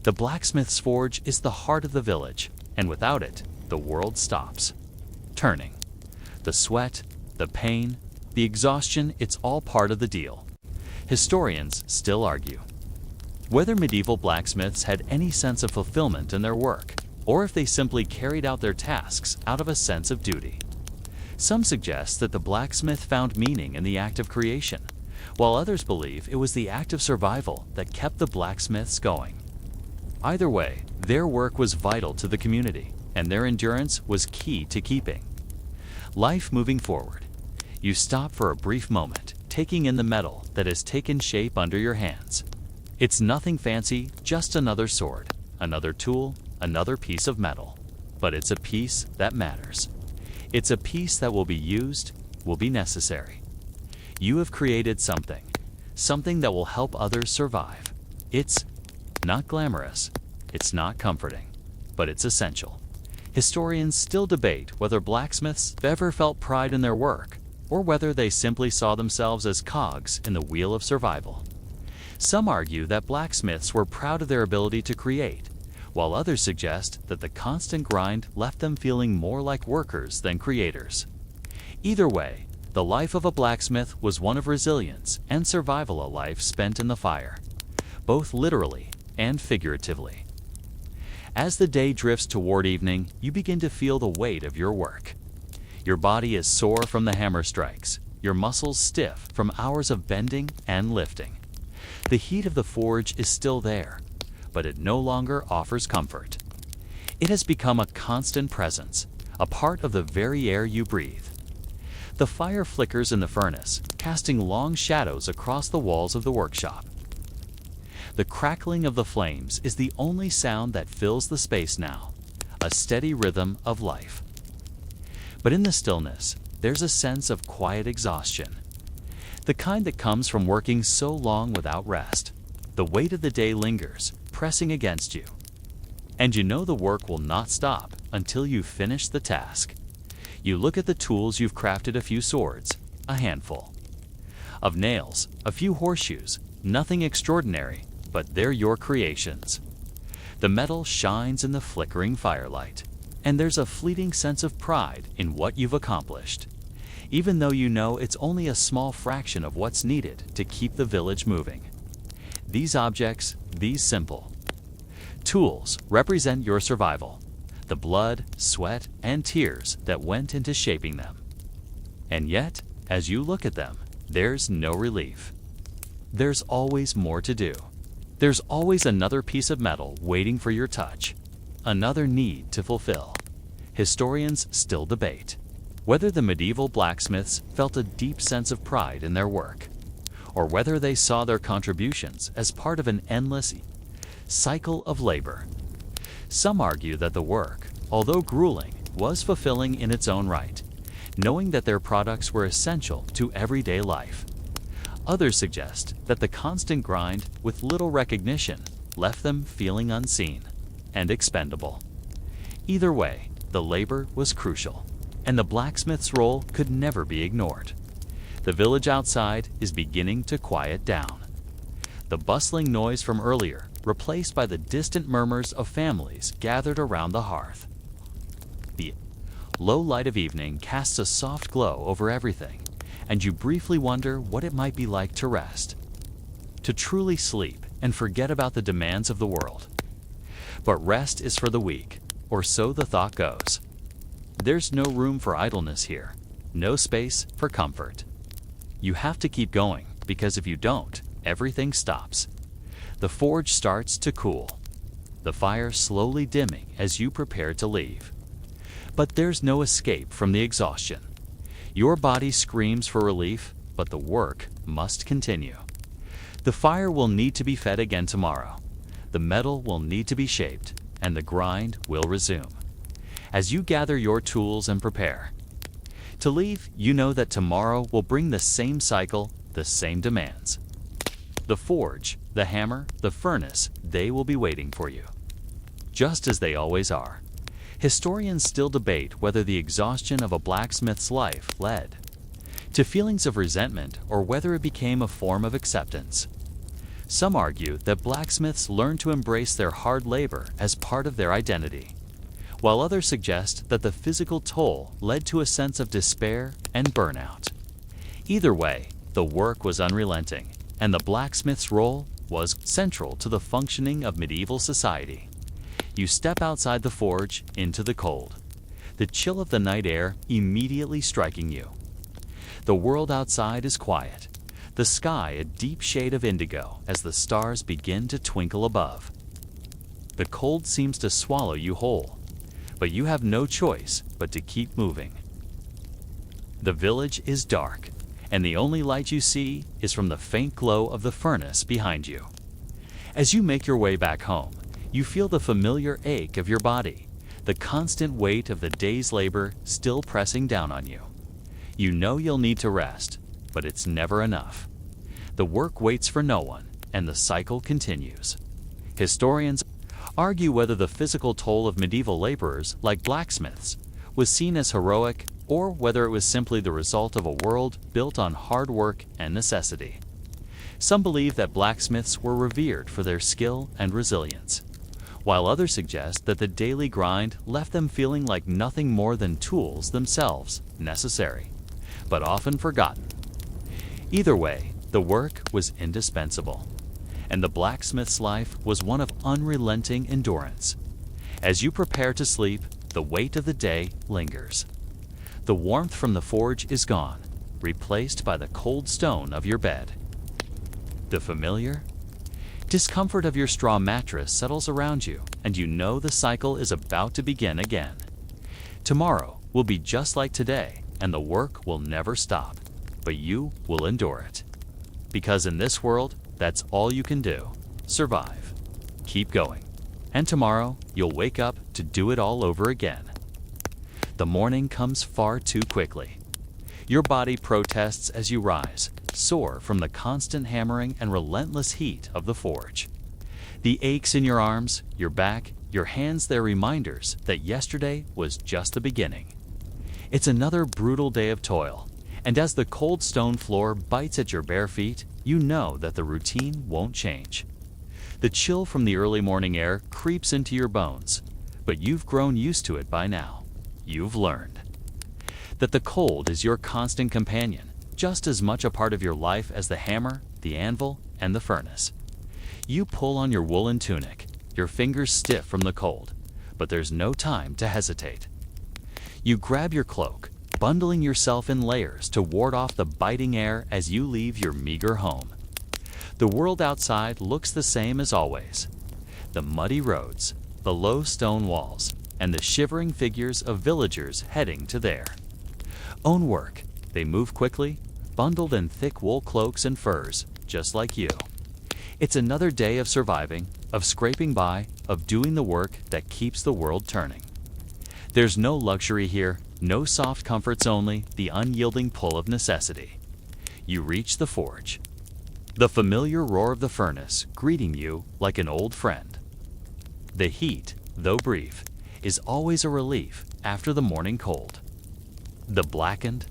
The blacksmith's forge is the heart of the village, and without it, the world stops turning. The sweat, the pain, the exhaustion, it's all part of the deal. Historians still argue whether medieval blacksmiths had any sense of fulfillment in their work, or if they simply carried out their tasks out of a sense of duty. Some suggest that the blacksmith found meaning in the act of creation, while others believe it was the act of survival that kept the blacksmiths going. Either way, their work was vital to the community, and their endurance was key to keeping life moving forward. You stop for a brief moment, taking in the metal that has taken shape under your hands. It's nothing fancy, just another sword, another tool, another piece of metal. But it's a piece that matters. It's a piece that will be used, will be necessary. You have created something that will help others survive. It's not glamorous, it's not comforting, but it's essential. Historians still debate whether blacksmiths ever felt pride in their work, or whether they simply saw themselves as cogs in the wheel of survival. Some argue that blacksmiths were proud of their ability to create, while others suggest that the constant grind left them feeling more like workers than creators. Either way, the life of a blacksmith was one of resilience and survival, a life spent in the fire, both literally and figuratively. As the day drifts toward evening, you begin to feel the weight of your work. Your body is sore from the hammer strikes, your muscles stiff from hours of bending and lifting. The heat of the forge is still there, but it no longer offers comfort. It has become a constant presence, a part of the very air you breathe. The fire flickers in the furnace, casting long shadows across the walls of the workshop. The crackling of the flames is the only sound that fills the space now, a steady rhythm of life. But in the stillness, there's a sense of quiet exhaustion, the kind that comes from working so long without rest. The weight of the day lingers, pressing against you, and you know the work will not stop until you've finished the task. You look at the tools you've crafted: a few swords, a handful of nails, a few horseshoes, nothing extraordinary, but they're your creations. The metal shines in the flickering firelight, and there's a fleeting sense of pride in what you've accomplished, even though you know it's only a small fraction of what's needed to keep the village moving. These objects, these simple tools, represent your survival, the blood, sweat, and tears that went into shaping them. And yet, as you look at them, there's no relief. There's always more to do. There's always another piece of metal waiting for your touch, another need to fulfill. Historians still debate whether the medieval blacksmiths felt a deep sense of pride in their work, or whether they saw their contributions as part of an endless cycle of labor. Some argue that the work, although grueling, was fulfilling in its own right, knowing that their products were essential to everyday life. Others suggest that the constant grind, with little recognition, left them feeling unseen and expendable. Either way, the labor was crucial, and the blacksmith's role could never be ignored. The village outside is beginning to quiet down. The bustling noise from earlier replaced by the distant murmurs of families gathered around the hearth. The low light of evening casts a soft glow over everything, and you briefly wonder what it might be like to rest, to truly sleep and forget about the demands of the world. But rest is for the weak, or so the thought goes. There's no room for idleness here, no space for comfort. You have to keep going, because if you don't, everything stops. The forge starts to cool, the fire slowly dimming as you prepare to leave. But there's no escape from the exhaustion. Your body screams for relief, but the work must continue. The fire will need to be fed again tomorrow. The metal will need to be shaped, and the grind will resume. As you gather your tools and prepare to leave, you know that tomorrow will bring the same cycle, the same demands. The forge, the hammer, the furnace, they will be waiting for you, just as they always are. Historians still debate whether the exhaustion of a blacksmith's life led to feelings of resentment or whether it became a form of acceptance. Some argue that blacksmiths learned to embrace their hard labor as part of their identity, while others suggest that the physical toll led to a sense of despair and burnout. Either way, the work was unrelenting, and the blacksmith's role was central to the functioning of medieval society. You step outside the forge into the cold, the chill of the night air immediately striking you. The world outside is quiet, the sky a deep shade of indigo as the stars begin to twinkle above. The cold seems to swallow you whole, but you have no choice but to keep moving. The village is dark, and the only light you see is from the faint glow of the furnace behind you. As you make your way back home, you feel the familiar ache of your body, the constant weight of the day's labor still pressing down on you. You know you'll need to rest, but it's never enough. The work waits for no one, and the cycle continues. Historians argue whether the physical toll of medieval laborers, like blacksmiths, was seen as heroic or whether it was simply the result of a world built on hard work and necessity. Some believe that blacksmiths were revered for their skill and resilience, while others suggest that the daily grind left them feeling like nothing more than tools themselves, necessary, but often forgotten. Either way, the work was indispensable, and the blacksmith's life was one of unrelenting endurance. As you prepare to sleep, the weight of the day lingers. The warmth from the forge is gone, replaced by the cold stone of your bed. The familiar discomfort of your straw mattress settles around you, and you know the cycle is about to begin again. Tomorrow will be just like today, and the work will never stop, but you will endure it. Because in this world, that's all you can do: survive. Keep going. And tomorrow, you'll wake up to do it all over again. The morning comes far too quickly. Your body protests as you rise, sore from the constant hammering and relentless heat of the forge. The aches in your arms, your back, your hands, they're reminders that yesterday was just the beginning. It's another brutal day of toil, and as the cold stone floor bites at your bare feet, you know that the routine won't change. The chill from the early morning air creeps into your bones, but you've grown used to it by now. You've learned that the cold is your constant companion, just as much a part of your life as the hammer, the anvil, and the furnace. You pull on your woolen tunic, your fingers stiff from the cold, but there's no time to hesitate. You grab your cloak, bundling yourself in layers to ward off the biting air as you leave your meager home. The world outside looks the same as always: the muddy roads, the low stone walls, and the shivering figures of villagers heading to their own work. They move quickly, bundled in thick wool cloaks and furs, just like you. It's another day of surviving, of scraping by, of doing the work that keeps the world turning. There's no luxury here, no soft comforts, only the unyielding pull of necessity. You reach the forge, the familiar roar of the furnace greeting you like an old friend. The heat, though brief, is always a relief after the morning cold. The blackened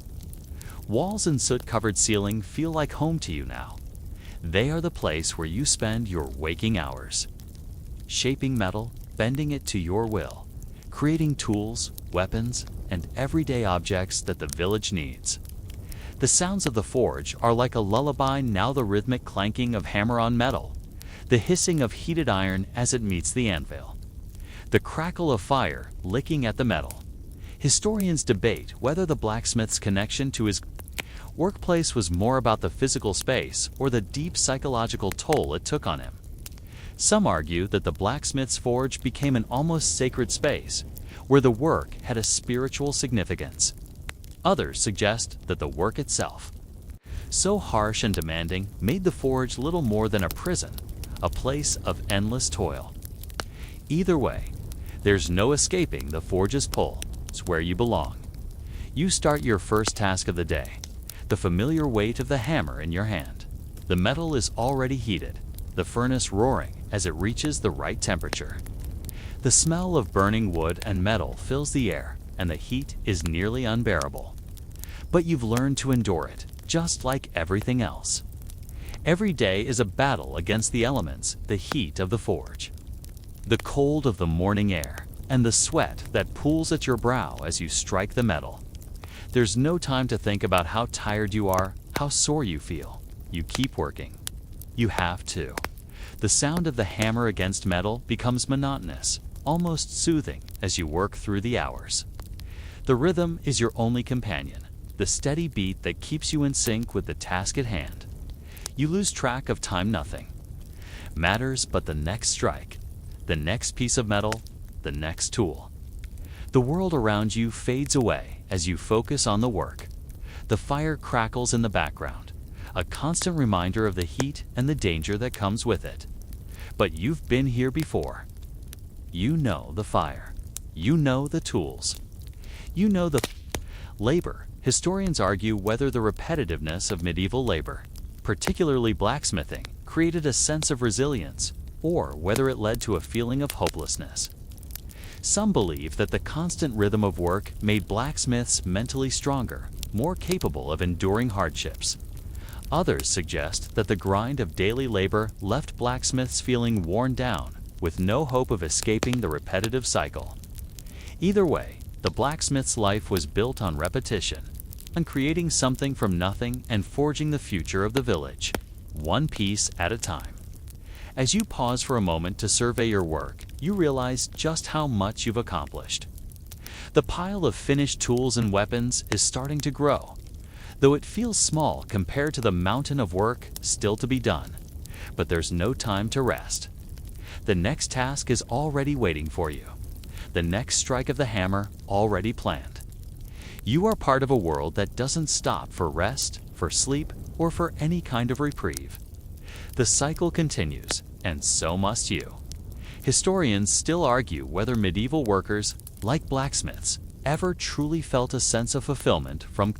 walls and soot-covered ceiling feel like home to you now. They are the place where you spend your waking hours, shaping metal, bending it to your will, creating tools, weapons, and everyday objects that the village needs. The sounds of the forge are like a lullaby now, the rhythmic clanking of hammer on metal, the hissing of heated iron as it meets the anvil, the crackle of fire licking at the metal. Historians debate whether the blacksmith's connection to his workplace was more about the physical space or the deep psychological toll it took on him. Some argue that the blacksmith's forge became an almost sacred space, where the work had a spiritual significance. Others suggest that the work itself, so harsh and demanding, made the forge little more than a prison, a place of endless toil. Either way, there's no escaping the forge's pull. It's where you belong. You start your first task of the day, the familiar weight of the hammer in your hand. The metal is already heated, the furnace roaring as it reaches the right temperature. The smell of burning wood and metal fills the air, and the heat is nearly unbearable. But you've learned to endure it, just like everything else. Every day is a battle against the elements, the heat of the forge, the cold of the morning air, and the sweat that pools at your brow as you strike the metal. There's no time to think about how tired you are, how sore you feel. You keep working. You have to. The sound of the hammer against metal becomes monotonous, almost soothing as you work through the hours. The rhythm is your only companion, the steady beat that keeps you in sync with the task at hand. You lose track of time. Nothing matters but the next strike, the next piece of metal, the next tool. The world around you fades away as you focus on the work. The fire crackles in the background, a constant reminder of the heat and the danger that comes with it. But you've been here before. You know the fire. You know the tools. You know the labor. Historians argue whether the repetitiveness of medieval labor, particularly blacksmithing, created a sense of resilience, or whether it led to a feeling of hopelessness. Some believe that the constant rhythm of work made blacksmiths mentally stronger, more capable of enduring hardships. Others suggest that the grind of daily labor left blacksmiths feeling worn down, with no hope of escaping the repetitive cycle. Either way, the blacksmith's life was built on repetition, on creating something from nothing and forging the future of the village, one piece at a time. As you pause for a moment to survey your work, you realize just how much you've accomplished. The pile of finished tools and weapons is starting to grow, though it feels small compared to the mountain of work still to be done. But there's no time to rest. The next task is already waiting for you, the next strike of the hammer already planned. You are part of a world that doesn't stop for rest, for sleep, or for any kind of reprieve. The cycle continues, and so must you. Historians still argue whether medieval workers, like blacksmiths, ever truly felt a sense of fulfillment from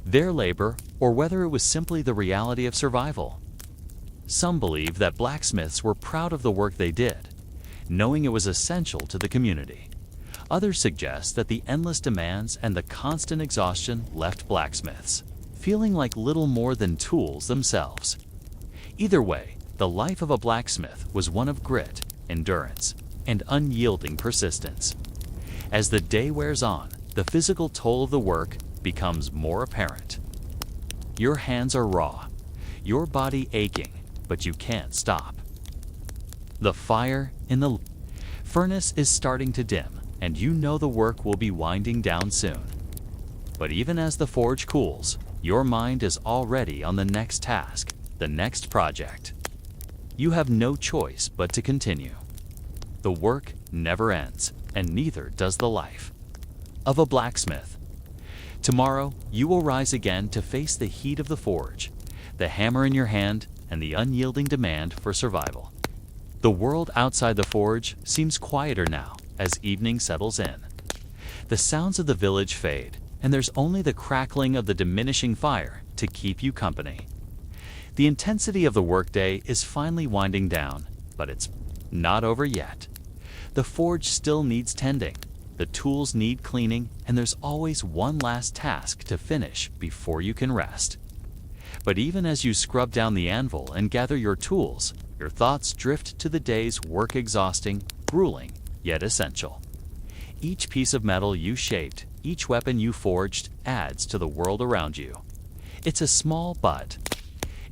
their labor, or whether it was simply the reality of survival. Some believe that blacksmiths were proud of the work they did, knowing it was essential to the community. Others suggest that the endless demands and the constant exhaustion left blacksmiths feeling like little more than tools themselves. Either way, the life of a blacksmith was one of grit, endurance, and unyielding persistence. As the day wears on, the physical toll of the work becomes more apparent. Your hands are raw, your body aching, but you can't stop. The fire in the furnace is starting to dim, and you know the work will be winding down soon. But even as the forge cools, your mind is already on the next task, the next project. You have no choice but to continue. The work never ends, and neither does the life of a blacksmith. Tomorrow, you will rise again to face the heat of the forge, the hammer in your hand, and the unyielding demand for survival. The world outside the forge seems quieter now as evening settles in. The sounds of the village fade, and there's only the crackling of the diminishing fire to keep you company. The intensity of the workday is finally winding down, but it's not over yet. The forge still needs tending, the tools need cleaning, and there's always one last task to finish before you can rest. But even as you scrub down the anvil and gather your tools, your thoughts drift to the day's work, exhausting, grueling, yet essential. Each piece of metal you shaped, each weapon you forged, adds to the world around you. It's a small but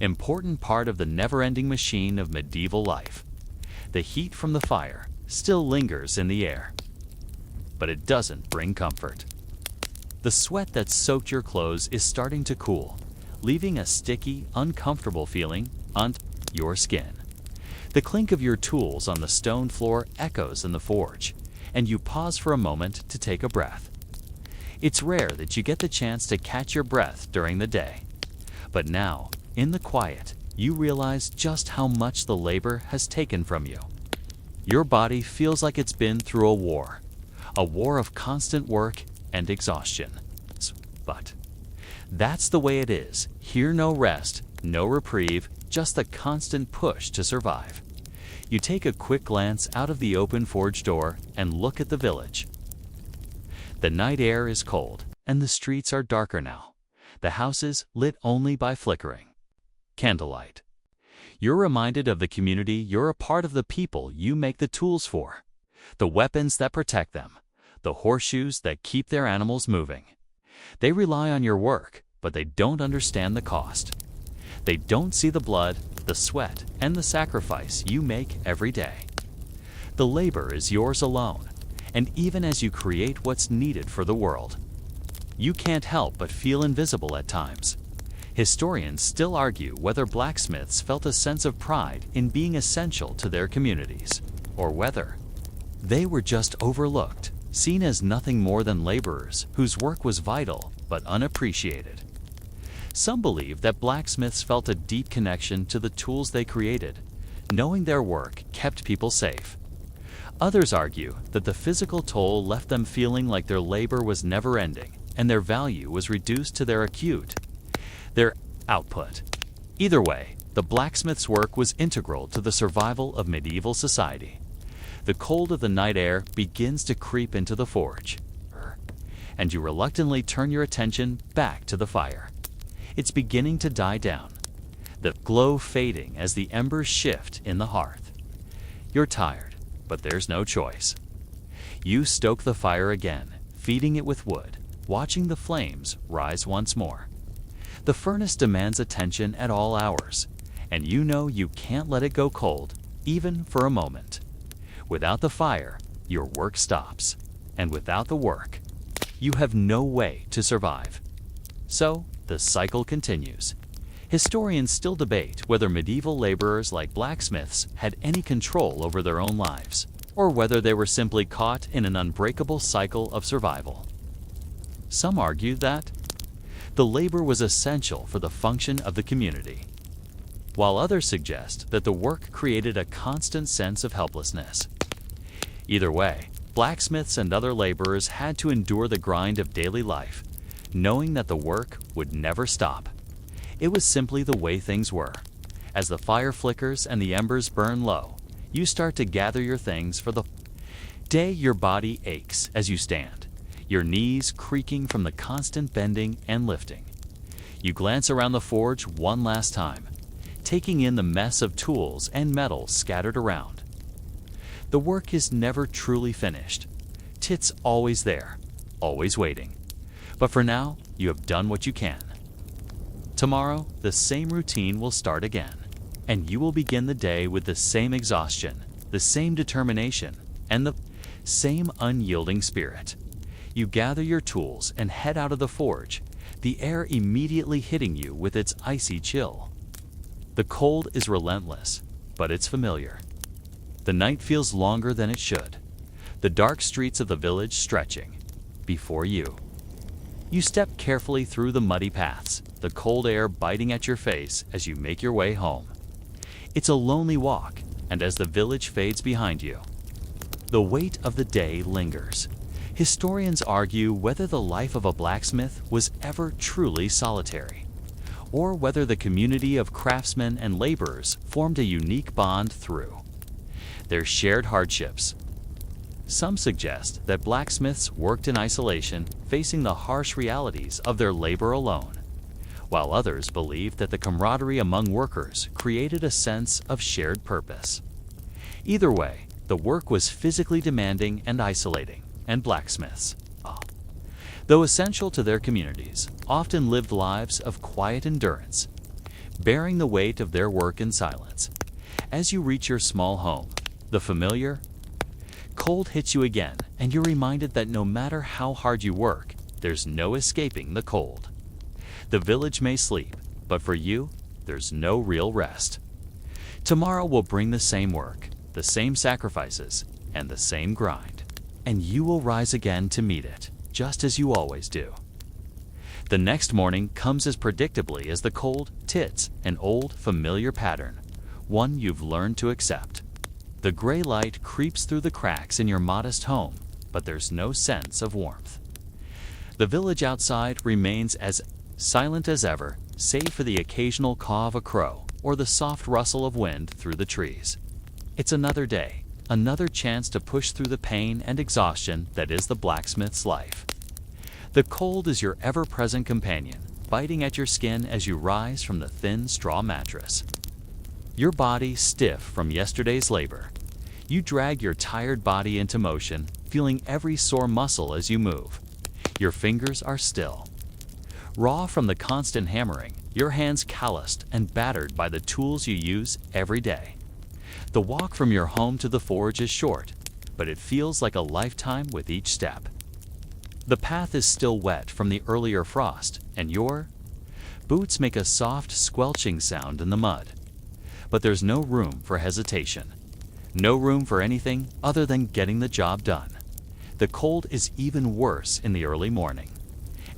important part of the never-ending machine of medieval life. The heat from the fire still lingers in the air, but it doesn't bring comfort. The sweat that soaked your clothes is starting to cool, leaving a sticky, uncomfortable feeling on your skin. The clink of your tools on the stone floor echoes in the forge, and you pause for a moment to take a breath. It's rare that you get the chance to catch your breath during the day. But now, in the quiet, you realize just how much the labor has taken from you. Your body feels like it's been through a war of constant work and exhaustion. But that's the way it is. Here, no rest, no reprieve, just the constant push to survive. You take a quick glance out of the open forge door and look at the village. The night air is cold, and the streets are darker now, the houses lit only by flickering candlelight. You're reminded of the community. You're a part of the people you make the tools for, the weapons that protect them, the horseshoes that keep their animals moving. They rely on your work, but they don't understand the cost. They don't see the blood, the sweat, and the sacrifice you make every day. The labor is yours alone, and even as you create what's needed for the world, you can't help but feel invisible at times. Historians still argue whether blacksmiths felt a sense of pride in being essential to their communities, or whether they were just overlooked, seen as nothing more than laborers whose work was vital but unappreciated. Some believe that blacksmiths felt a deep connection to the tools they created, knowing their work kept people safe. Others argue that the physical toll left them feeling like their labor was never-ending and their value was reduced to their output. Either way, the blacksmith's work was integral to the survival of medieval society. The cold of the night air begins to creep into the forge, and you reluctantly turn your attention back to the fire. It's beginning to die down, the glow fading as the embers shift in the hearth. You're tired, but there's no choice. You stoke the fire again, feeding it with wood, watching the flames rise once more. The furnace demands attention at all hours, and you know you can't let it go cold, even for a moment. Without the fire, your work stops, and without the work, you have no way to survive. So, the cycle continues. Historians still debate whether medieval laborers like blacksmiths had any control over their own lives, or whether they were simply caught in an unbreakable cycle of survival. Some argue that the labor was essential for the function of the community, while others suggest that the work created a constant sense of helplessness. Either way, blacksmiths and other laborers had to endure the grind of daily life, knowing that the work would never stop. It was simply the way things were. As the fire flickers and the embers burn low, you start to gather your things for the day. Your body aches as you stand, your knees creaking from the constant bending and lifting. You glance around the forge one last time, taking in the mess of tools and metals scattered around. The work is never truly finished. It's always there, always waiting. But for now, you have done what you can. Tomorrow, the same routine will start again, and you will begin the day with the same exhaustion, the same determination, and the same unyielding spirit. You gather your tools and head out of the forge, the air immediately hitting you with its icy chill. The cold is relentless, but it's familiar. The night feels longer than it should, the dark streets of the village stretching before you. You step carefully through the muddy paths, the cold air biting at your face as you make your way home. It's a lonely walk, and as the village fades behind you, the weight of the day lingers. Historians argue whether the life of a blacksmith was ever truly solitary, or whether the community of craftsmen and laborers formed a unique bond through their shared hardships. Some suggest that blacksmiths worked in isolation, facing the harsh realities of their labor alone, while others believe that the camaraderie among workers created a sense of shared purpose. Either way, the work was physically demanding and isolating, and blacksmiths, though essential to their communities, often lived lives of quiet endurance, bearing the weight of their work in silence. As you reach your small home, the familiar cold hits you again, and you're reminded that no matter how hard you work, there's no escaping the cold. The village may sleep, but for you, there's no real rest. Tomorrow will bring the same work, the same sacrifices, and the same grind. And you will rise again to meet it, just as you always do. The next morning comes as predictably as the cold tits, an old, familiar pattern, one you've learned to accept. The gray light creeps through the cracks in your modest home, but there's no sense of warmth. The village outside remains as silent as ever, save for the occasional caw of a crow or the soft rustle of wind through the trees. It's another day, another chance to push through the pain and exhaustion that is the blacksmith's life. The cold is your ever-present companion, biting at your skin as you rise from the thin straw mattress. Your body stiff from yesterday's labor. You drag your tired body into motion, feeling every sore muscle as you move. Your fingers are still. Raw from the constant hammering, your hands calloused and battered by the tools you use every day. The walk from your home to the forge is short, but it feels like a lifetime with each step. The path is still wet from the earlier frost, and your boots make a soft, squelching sound in the mud. But there's no room for hesitation. No room for anything other than getting the job done. The cold is even worse in the early morning.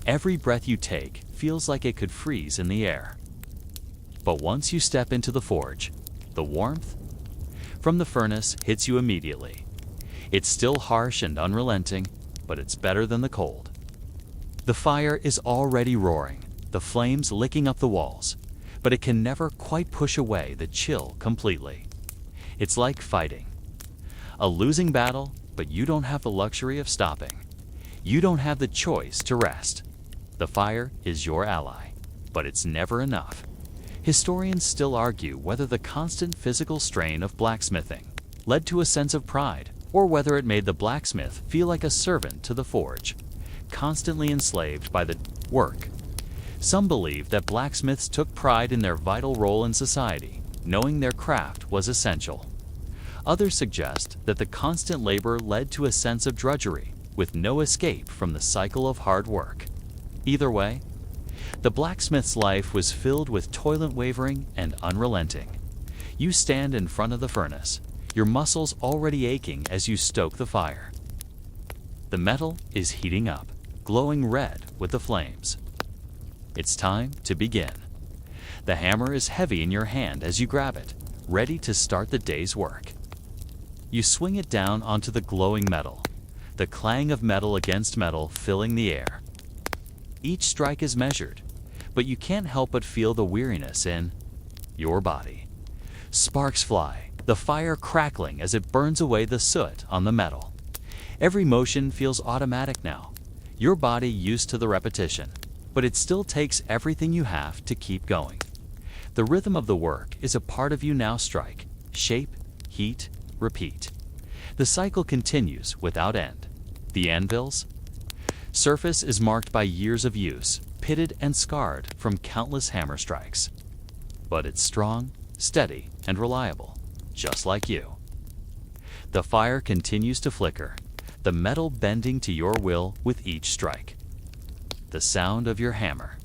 Every breath you take feels like it could freeze in the air. But once you step into the forge, the warmth from the furnace hits you immediately. It's still harsh and unrelenting, but it's better than the cold. The fire is already roaring, the flames licking up the walls, but it can never quite push away the chill completely. It's like fighting. A losing battle, but you don't have the luxury of stopping. You don't have the choice to rest. The fire is your ally, but it's never enough. Historians still argue whether the constant physical strain of blacksmithing led to a sense of pride, or whether it made the blacksmith feel like a servant to the forge, constantly enslaved by the work. Some believe that blacksmiths took pride in their vital role in society, knowing their craft was essential. Others suggest that the constant labor led to a sense of drudgery, with no escape from the cycle of hard work. Either way, the blacksmith's life was filled with toilet wavering and unrelenting. You stand in front of the furnace, your muscles already aching as you stoke the fire. The metal is heating up, glowing red with the flames. It's time to begin. The hammer is heavy in your hand as you grab it, ready to start the day's work. You swing it down onto the glowing metal, the clang of metal against metal filling the air. Each strike is measured, but you can't help but feel the weariness in your body. Sparks fly, the fire crackling as it burns away the soot on the metal. Every motion feels automatic now, your body used to the repetition, but it still takes everything you have to keep going. The rhythm of the work is a part of you now. Strike, shape, heat, repeat. The cycle continues without end. The anvil's surface is marked by years of use, pitted and scarred from countless hammer strikes. But it's strong, steady, and reliable, just like you. The fire continues to flicker, the metal bending to your will with each strike. The sound of your hammer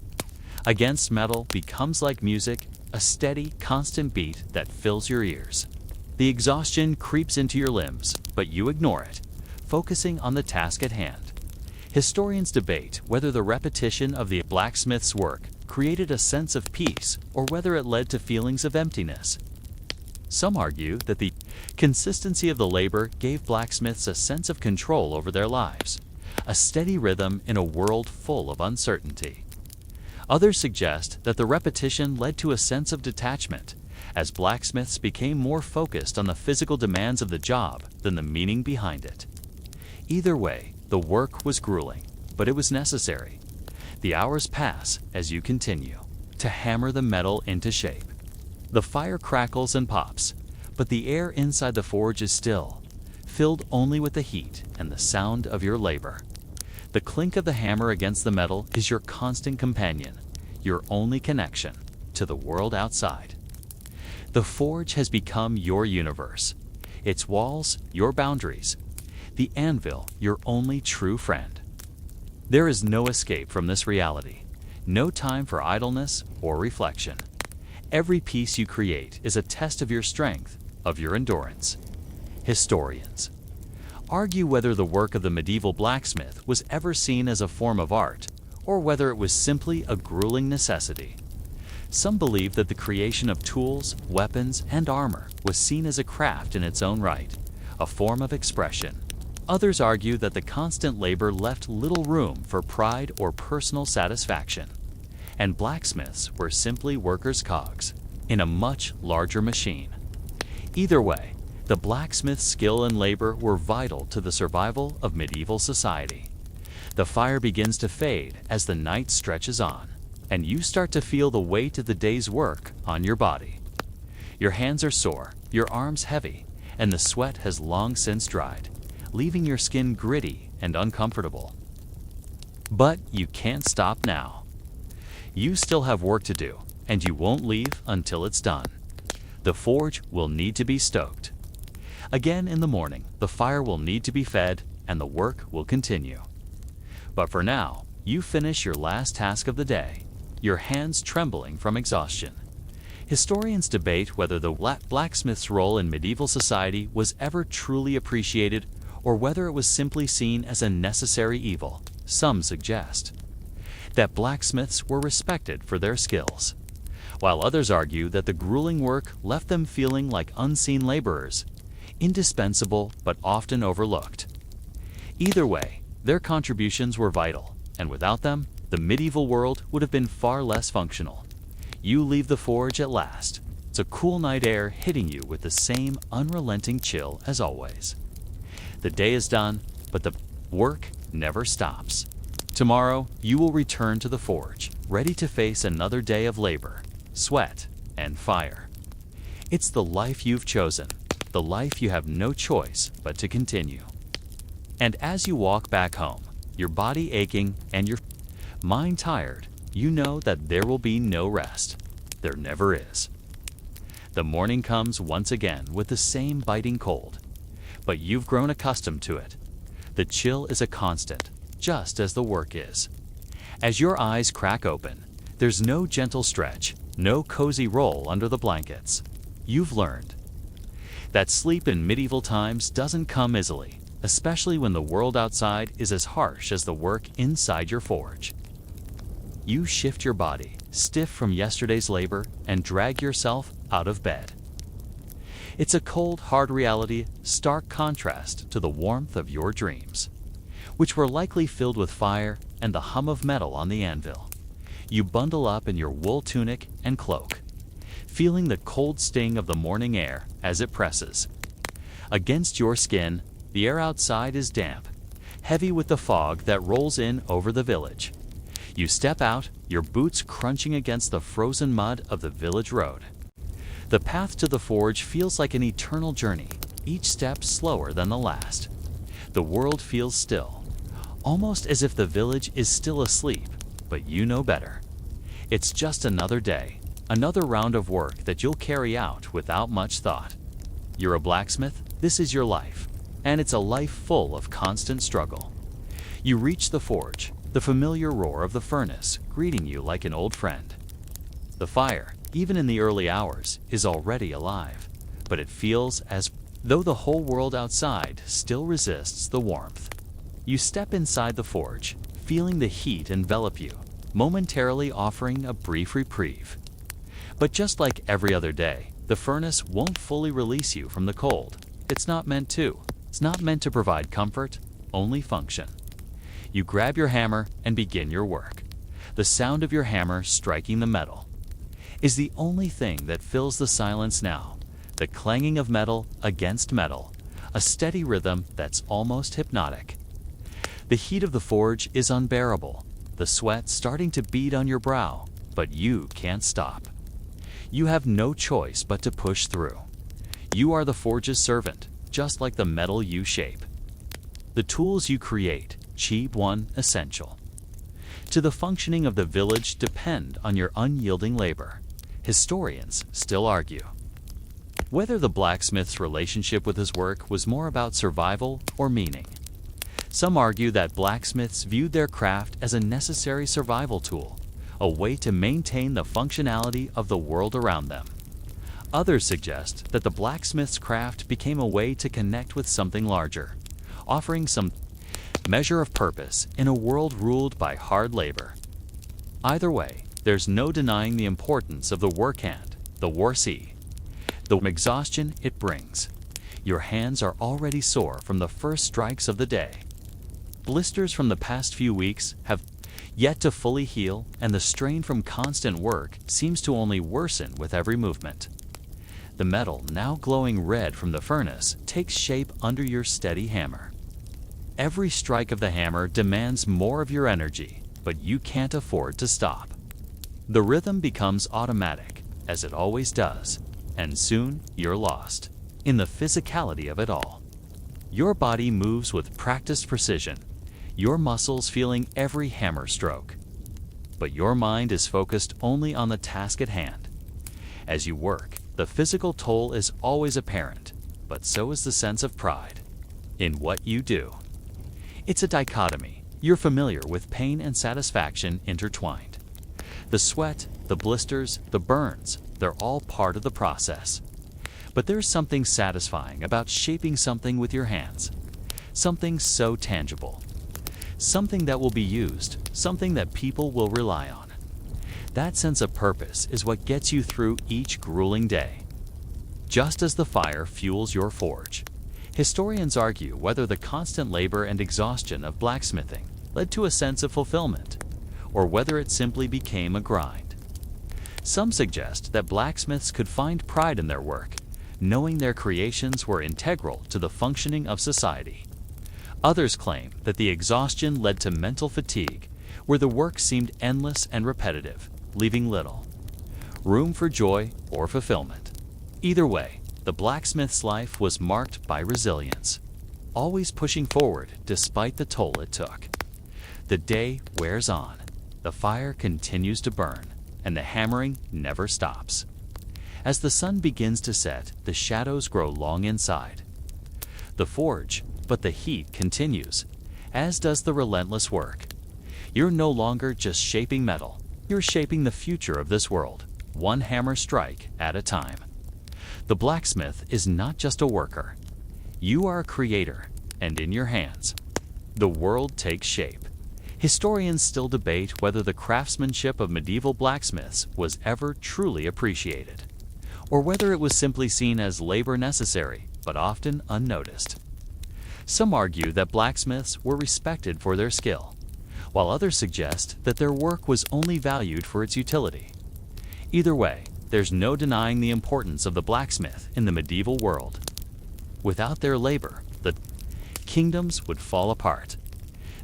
against metal becomes like music, a steady, constant beat that fills your ears. The exhaustion creeps into your limbs, but you ignore it, focusing on the task at hand. Historians debate whether the repetition of the blacksmith's work created a sense of peace or whether it led to feelings of emptiness. Some argue that the consistency of the labor gave blacksmiths a sense of control over their lives, a steady rhythm in a world full of uncertainty. Others suggest that the repetition led to a sense of detachment, as blacksmiths became more focused on the physical demands of the job than the meaning behind it. Either way, the work was grueling, but it was necessary. The hours pass as you continue to hammer the metal into shape. The fire crackles and pops, but the air inside the forge is still, filled only with the heat and the sound of your labor. The clink of the hammer against the metal is your constant companion, your only connection to the world outside. The forge has become your universe, its walls your boundaries, the anvil your only true friend. There is no escape from this reality, no time for idleness or reflection. Every piece you create is a test of your strength, of your endurance. Historians argue whether the work of the medieval blacksmith was ever seen as a form of art, or whether it was simply a grueling necessity. Some believe that the creation of tools, weapons, and armor was seen as a craft in its own right, a form of expression. Others argue that the constant labor left little room for pride or personal satisfaction, and blacksmiths were simply workers' cogs in a much larger machine. Either way, the blacksmith's skill and labor were vital to the survival of medieval society. The fire begins to fade as the night stretches on, and you start to feel the weight of the day's work on your body. Your hands are sore, your arms heavy, and the sweat has long since dried, leaving your skin gritty and uncomfortable. But you can't stop now. You still have work to do, and you won't leave until it's done. The forge will need to be stoked. Again in the morning, the fire will need to be fed, and the work will continue. But for now, you finish your last task of the day, your hands trembling from exhaustion. Historians debate whether the blacksmith's role in medieval society was ever truly appreciated or whether it was simply seen as a necessary evil. Some suggest that blacksmiths were respected for their skills, while others argue that the grueling work left them feeling like unseen laborers, indispensable but often overlooked. Either way, their contributions were vital, and without them, the medieval world would have been far less functional. You leave the forge at last. It's a cool night air hitting you with the same unrelenting chill as always. The day is done, but the work never stops. Tomorrow, you will return to the forge, ready to face another day of labor, sweat, and fire. It's the life you've chosen, the life you have no choice but to continue. And as you walk back home, your body aching and your mind tired, you know that there will be no rest. There never is. The morning comes once again with the same biting cold, but you've grown accustomed to it. The chill is a constant, just as the work is. As your eyes crack open, there's no gentle stretch, no cozy roll under the blankets. You've learned that sleep in medieval times doesn't come easily, especially when the world outside is as harsh as the work inside your forge. You shift your body, stiff from yesterday's labor, and drag yourself out of bed. It's a cold, hard reality, stark contrast to the warmth of your dreams, which were likely filled with fire and the hum of metal on the anvil. You bundle up in your wool tunic and cloak, feeling the cold sting of the morning air as it presses against your skin. The air outside is damp, heavy with the fog that rolls in over the village. You step out, your boots crunching against the frozen mud of the village road. The path to the forge feels like an eternal journey, each step slower than the last. The world feels still, almost as if the village is still asleep, but you know better. It's just another day, another round of work that you'll carry out without much thought. You're a blacksmith, this is your life, and it's a life full of constant struggle. You reach the forge, the familiar roar of the furnace greeting you like an old friend. The fire, even in the early hours, is already alive, but it feels as though the whole world outside still resists the warmth. You step inside the forge, feeling the heat envelop you, momentarily offering a brief reprieve. But just like every other day, the furnace won't fully release you from the cold. It's not meant to. It's not meant to provide comfort, only function. You grab your hammer and begin your work. The sound of your hammer striking the metal is the only thing that fills the silence now. The clanging of metal against metal, a steady rhythm that's almost hypnotic. The heat of the forge is unbearable, the sweat starting to bead on your brow, but you can't stop. You have no choice but to push through. You are the forge's servant, just like the metal you shape. The tools you create, cheap one essential to the functioning of the village, depend on your unyielding labor. Historians still argue whether the blacksmith's relationship with his work was more about survival or meaning. Some argue that blacksmiths viewed their craft as a necessary survival tool, a way to maintain the functionality of the world around them. Others suggest that the blacksmith's craft became a way to connect with something larger, offering some measure of purpose in a world ruled by hard labor. Either way, there's no denying the importance of the work hand, the warsi, the exhaustion it brings. Your hands are already sore from the first strikes of the day. Blisters from the past few weeks have yet to fully heal, and the strain from constant work seems to only worsen with every movement. The metal, now glowing red from the furnace, takes shape under your steady hammer. Every strike of the hammer demands more of your energy, but you can't afford to stop. The rhythm becomes automatic, as it always does, and soon you're lost in the physicality of it all. Your body moves with practiced precision, your muscles feeling every hammer stroke. But your mind is focused only on the task at hand. As you work, the physical toll is always apparent, but so is the sense of pride in what you do. It's a dichotomy. You're familiar with pain and satisfaction intertwined. The sweat, the blisters, the burns, they're all part of the process. But there's something satisfying about shaping something with your hands. Something so tangible. Something that will be used, something that people will rely on. That sense of purpose is what gets you through each grueling day. Just as the fire fuels your forge, historians argue whether the constant labor and exhaustion of blacksmithing led to a sense of fulfillment, or whether it simply became a grind. Some suggest that blacksmiths could find pride in their work, knowing their creations were integral to the functioning of society. Others claim that the exhaustion led to mental fatigue, where the work seemed endless and repetitive, leaving little room for joy or fulfillment. Either way, the blacksmith's life was marked by resilience, always pushing forward despite the toll it took. The day wears on, the fire continues to burn, and the hammering never stops. As the sun begins to set, the shadows grow long inside the forge, but the heat continues, as does the relentless work. You're no longer just shaping metal, you're shaping the future of this world, one hammer strike at a time. The blacksmith is not just a worker. You are a creator, and in your hands, the world takes shape. Historians still debate whether the craftsmanship of medieval blacksmiths was ever truly appreciated, or whether it was simply seen as labor necessary, but often unnoticed. Some argue that blacksmiths were respected for their skill, while others suggest that their work was only valued for its utility. Either way, there's no denying the importance of the blacksmith in the medieval world. Without their labor, the kingdoms would fall apart.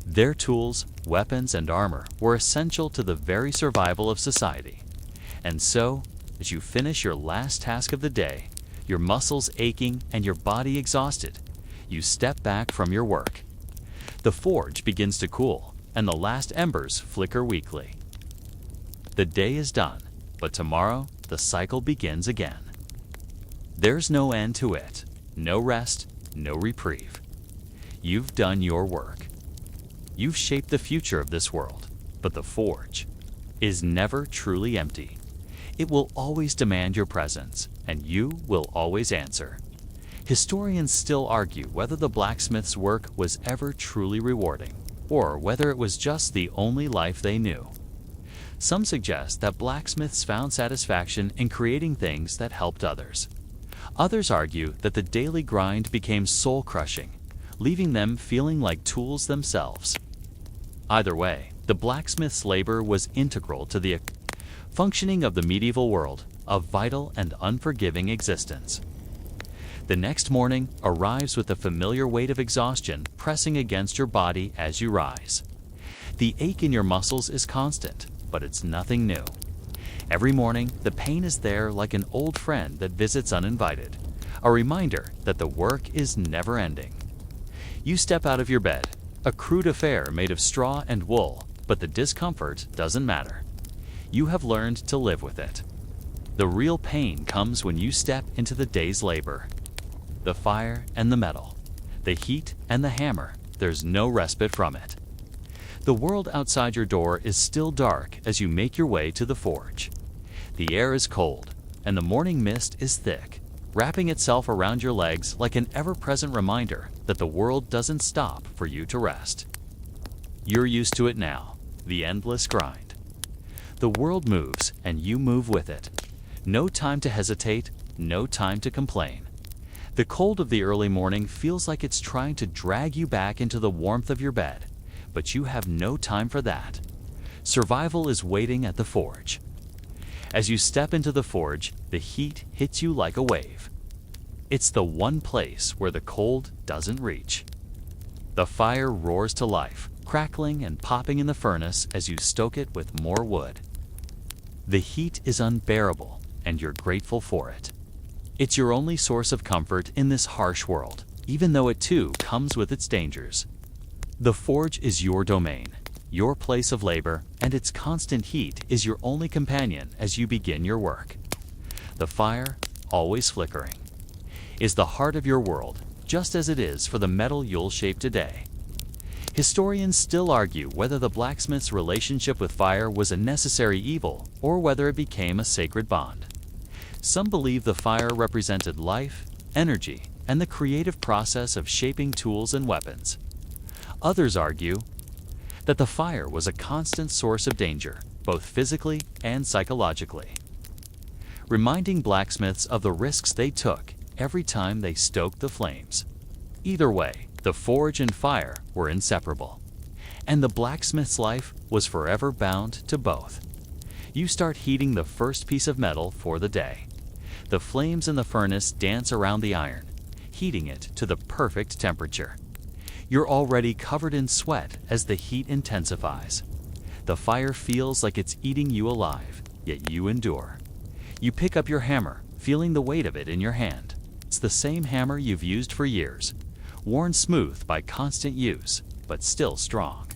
Their tools, weapons, and armor were essential to the very survival of society. And so, as you finish your last task of the day, your muscles aching and your body exhausted, you step back from your work. The forge begins to cool, and the last embers flicker weakly. The day is done, but tomorrow the cycle begins again. There's no end to it, no rest, no reprieve. You've done your work. You've shaped the future of this world, but the forge is never truly empty. It will always demand your presence, and you will always answer. Historians still argue whether the blacksmith's work was ever truly rewarding, or whether it was just the only life they knew. Some suggest that blacksmiths found satisfaction in creating things that helped others. Others argue that the daily grind became soul-crushing, leaving them feeling like tools themselves. Either way, the blacksmith's labor was integral to the functioning of the medieval world, a vital and unforgiving existence. The next morning arrives with the familiar weight of exhaustion pressing against your body as you rise. The ache in your muscles is constant, but it's nothing new. Every morning, the pain is there like an old friend that visits uninvited, a reminder that the work is never ending. You step out of your bed, a crude affair made of straw and wool, but the discomfort doesn't matter. You have learned to live with it. The real pain comes when you step into the day's labor. The fire and the metal, the heat and the hammer, there's no respite from it. The world outside your door is still dark as you make your way to the forge. The air is cold, and the morning mist is thick, wrapping itself around your legs like an ever-present reminder that the world doesn't stop for you to rest. You're used to it now, the endless grind. The world moves, and you move with it. No time to hesitate, no time to complain. The cold of the early morning feels like it's trying to drag you back into the warmth of your bed, but you have no time for that. Survival is waiting at the forge. As you step into the forge, the heat hits you like a wave. It's the one place where the cold doesn't reach. The fire roars to life, crackling and popping in the furnace as you stoke it with more wood. The heat is unbearable, and you're grateful for it. It's your only source of comfort in this harsh world, even though it too comes with its dangers. The forge is your domain, your place of labor, and its constant heat is your only companion as you begin your work. The fire, always flickering, is the heart of your world, just as it is for the metal you'll shape today. Historians still argue whether the blacksmith's relationship with fire was a necessary evil or whether it became a sacred bond. Some believe the fire represented life, energy, and the creative process of shaping tools and weapons. Others argue that the fire was a constant source of danger, both physically and psychologically, reminding blacksmiths of the risks they took every time they stoked the flames. Either way, the forge and fire were inseparable, and the blacksmith's life was forever bound to both. You start heating the first piece of metal for the day. The flames in the furnace dance around the iron, heating it to the perfect temperature. You're already covered in sweat as the heat intensifies. The fire feels like it's eating you alive, yet you endure. You pick up your hammer, feeling the weight of it in your hand. It's the same hammer you've used for years, worn smooth by constant use, but still strong.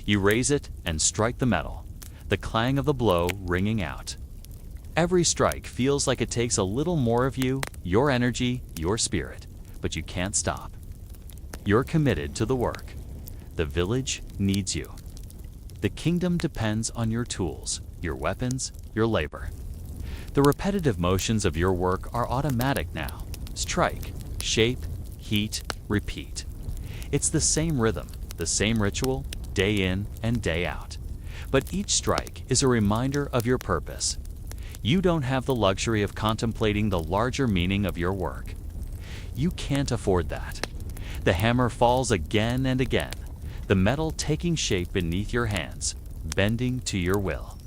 You raise it and strike the metal, the clang of the blow ringing out. Every strike feels like it takes a little more of you, your energy, your spirit, but you can't stop. You're committed to the work. The village needs you. The kingdom depends on your tools, your weapons, your labor. The repetitive motions of your work are automatic now. Strike, shape, heat, repeat. It's the same rhythm, the same ritual, day in and day out. But each strike is a reminder of your purpose. You don't have the luxury of contemplating the larger meaning of your work. You can't afford that. The hammer falls again and again, the metal taking shape beneath your hands, bending to your will.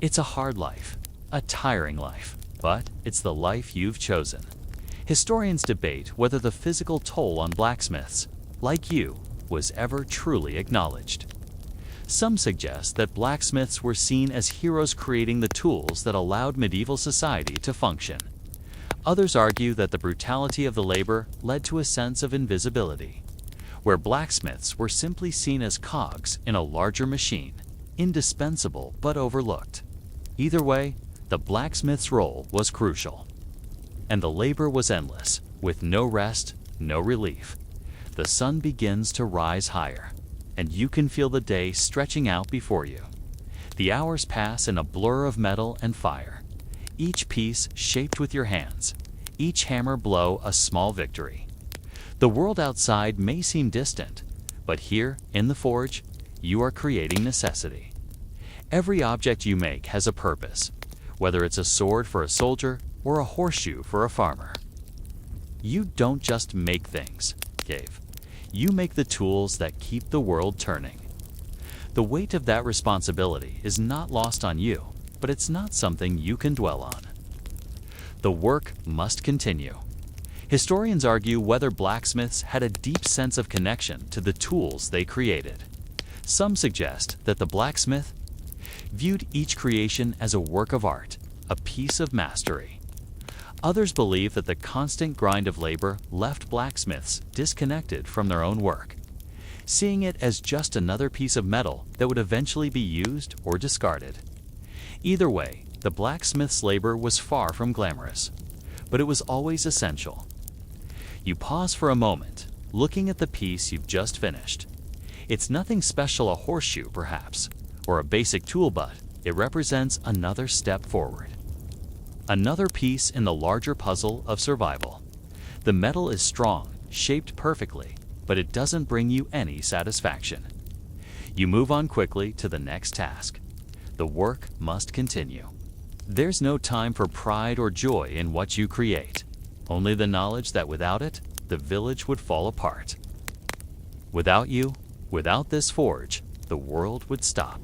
It's a hard life, a tiring life, but it's the life you've chosen. Historians debate whether the physical toll on blacksmiths, like you, was ever truly acknowledged. Some suggest that blacksmiths were seen as heroes creating the tools that allowed medieval society to function. Others argue that the brutality of the labor led to a sense of invisibility, where blacksmiths were simply seen as cogs in a larger machine, indispensable but overlooked. Either way, the blacksmith's role was crucial. And the labor was endless, with no rest, no relief. The sun begins to rise higher, and you can feel the day stretching out before you. The hours pass in a blur of metal and fire, each piece shaped with your hands, each hammer blow a small victory. The world outside may seem distant, but here, in the forge, you are creating necessity. Every object you make has a purpose, whether it's a sword for a soldier or a horseshoe for a farmer. You don't just make things, Gabe. You make the tools that keep the world turning. The weight of that responsibility is not lost on you, but it's not something you can dwell on. The work must continue. Historians argue whether blacksmiths had a deep sense of connection to the tools they created. Some suggest that the blacksmith viewed each creation as a work of art, a piece of mastery. Others believe that the constant grind of labor left blacksmiths disconnected from their own work, seeing it as just another piece of metal that would eventually be used or discarded. Either way, the blacksmith's labor was far from glamorous, but it was always essential. You pause for a moment, looking at the piece you've just finished. It's nothing special, a horseshoe perhaps, or a basic tool, but it represents another step forward. Another piece in the larger puzzle of survival. The metal is strong, shaped perfectly, but it doesn't bring you any satisfaction. You move on quickly to the next task. The work must continue. There's no time for pride or joy in what you create, only the knowledge that without it, the village would fall apart. Without you, without this forge, the world would stop.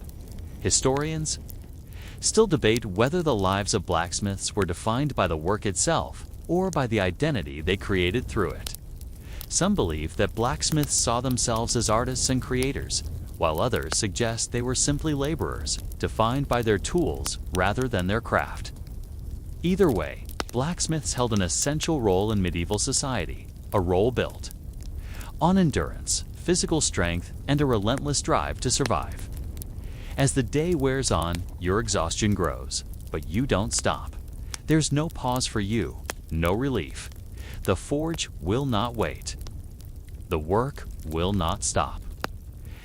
Historians still debate whether the lives of blacksmiths were defined by the work itself or by the identity they created through it. Some believe that blacksmiths saw themselves as artists and creators, while others suggest they were simply laborers, defined by their tools rather than their craft. Either way, blacksmiths held an essential role in medieval society, a role built on endurance, physical strength, and a relentless drive to survive. As the day wears on, your exhaustion grows, but you don't stop. There's no pause for you, no relief. The forge will not wait. The work will not stop.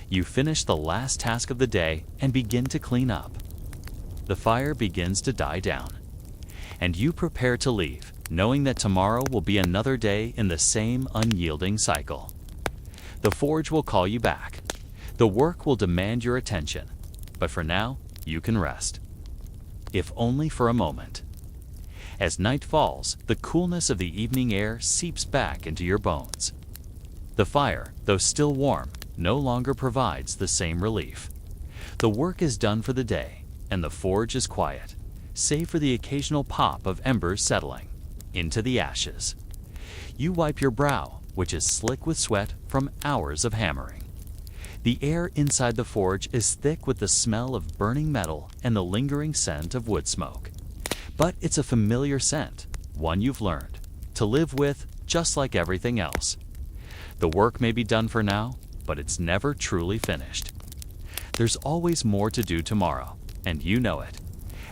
You finish the last task of the day and begin to clean up. The fire begins to die down, and you prepare to leave, knowing that tomorrow will be another day in the same unyielding cycle. The forge will call you back. The work will demand your attention, but for now, you can rest. If only for a moment. As night falls, the coolness of the evening air seeps back into your bones. The fire, though still warm, no longer provides the same relief. The work is done for the day, and the forge is quiet, save for the occasional pop of embers settling into the ashes. You wipe your brow, which is slick with sweat from hours of hammering. The air inside the forge is thick with the smell of burning metal and the lingering scent of wood smoke. But it's a familiar scent, one you've learned to live with, just like everything else. The work may be done for now, but it's never truly finished. There's always more to do tomorrow, and you know it.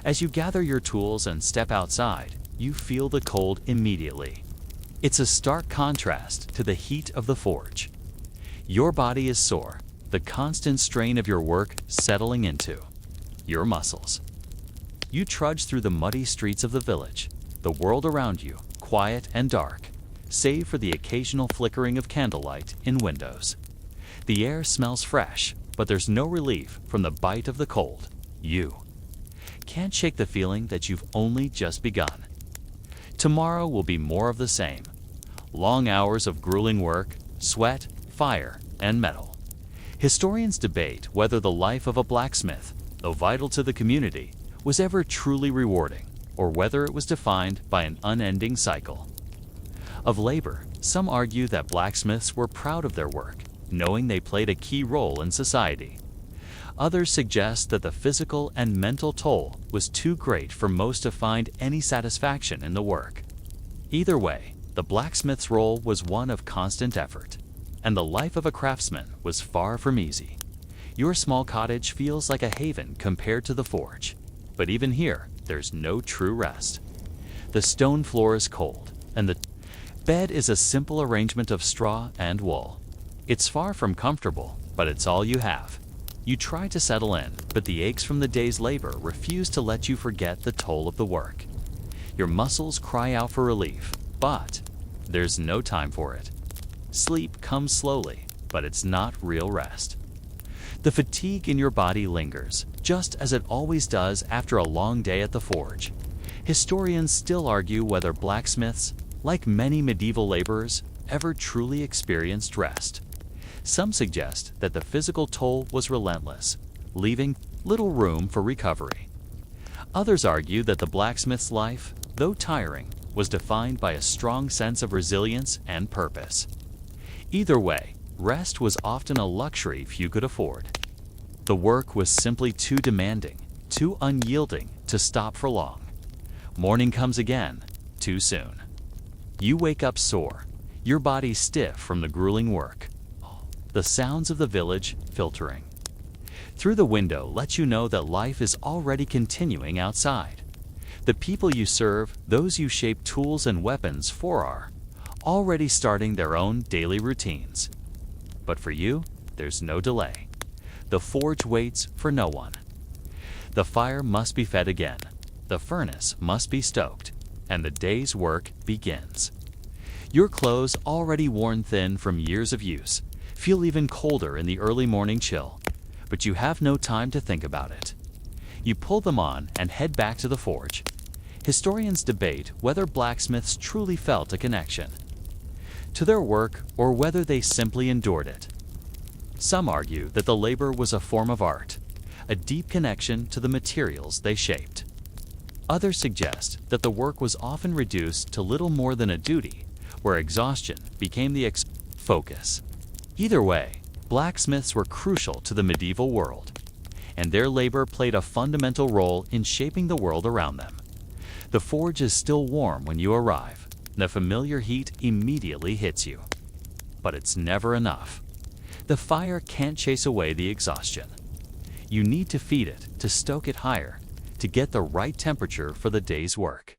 As you gather your tools and step outside, you feel the cold immediately. It's a stark contrast to the heat of the forge. Your body is sore, the constant strain of your work settling into your muscles. You trudge through the muddy streets of the village, the world around you quiet and dark, save for the occasional flickering of candlelight in windows. The air smells fresh, but there's no relief from the bite of the cold. You can't shake the feeling that you've only just begun. Tomorrow will be more of the same. Long hours of grueling work, sweat, fire, and metal. Historians debate whether the life of a blacksmith, though vital to the community, was ever truly rewarding, or whether it was defined by an unending cycle of labor. Some argue that blacksmiths were proud of their work, knowing they played a key role in society. Others suggest that the physical and mental toll was too great for most to find any satisfaction in the work. Either way, the blacksmith's role was one of constant effort, and the life of a craftsman was far from easy. Your small cottage feels like a haven compared to the forge, but even here, there's no true rest. The stone floor is cold, and the bed is a simple arrangement of straw and wool. It's far from comfortable, but it's all you have. You try to settle in, but the aches from the day's labor refuse to let you forget the toll of the work. Your muscles cry out for relief, but there's no time for it. Sleep comes slowly, but it's not real rest. The fatigue in your body lingers, just as it always does after a long day at the forge. Historians still argue whether blacksmiths, like many medieval laborers, ever truly experienced rest. Some suggest that the physical toll was relentless, leaving little room for recovery. Others argue that the blacksmith's life, though tiring, was defined by a strong sense of resilience and purpose. Either way, rest was often a luxury few could afford. The work was simply too demanding, too unyielding to stop for long. Morning comes again, too soon. You wake up sore, your body stiff from the grueling work. The sounds of the village filtering through the window let you know that life is already continuing outside. The people you serve, those you shape tools and weapons for, are already starting their own daily routines. But for you, there's no delay. The forge waits for no one. The fire must be fed again, the furnace must be stoked, and the day's work begins. Your clothes, already worn thin from years of use, feel even colder in the early morning chill, but you have no time to think about it. You pull them on and head back to the forge. Historians debate whether blacksmiths truly felt a connection to their work or whether they simply endured it. Some argue that the labor was a form of art, a deep connection to the materials they shaped. Others suggest that the work was often reduced to little more than a duty, where exhaustion became the focus. Either way, blacksmiths were crucial to the medieval world, and their labor played a fundamental role in shaping the world around them. The forge is still warm when you arrive. The familiar heat immediately hits you. But it's never enough. The fire can't chase away the exhaustion. You need to feed it, to stoke it higher, to get the right temperature for the day's work.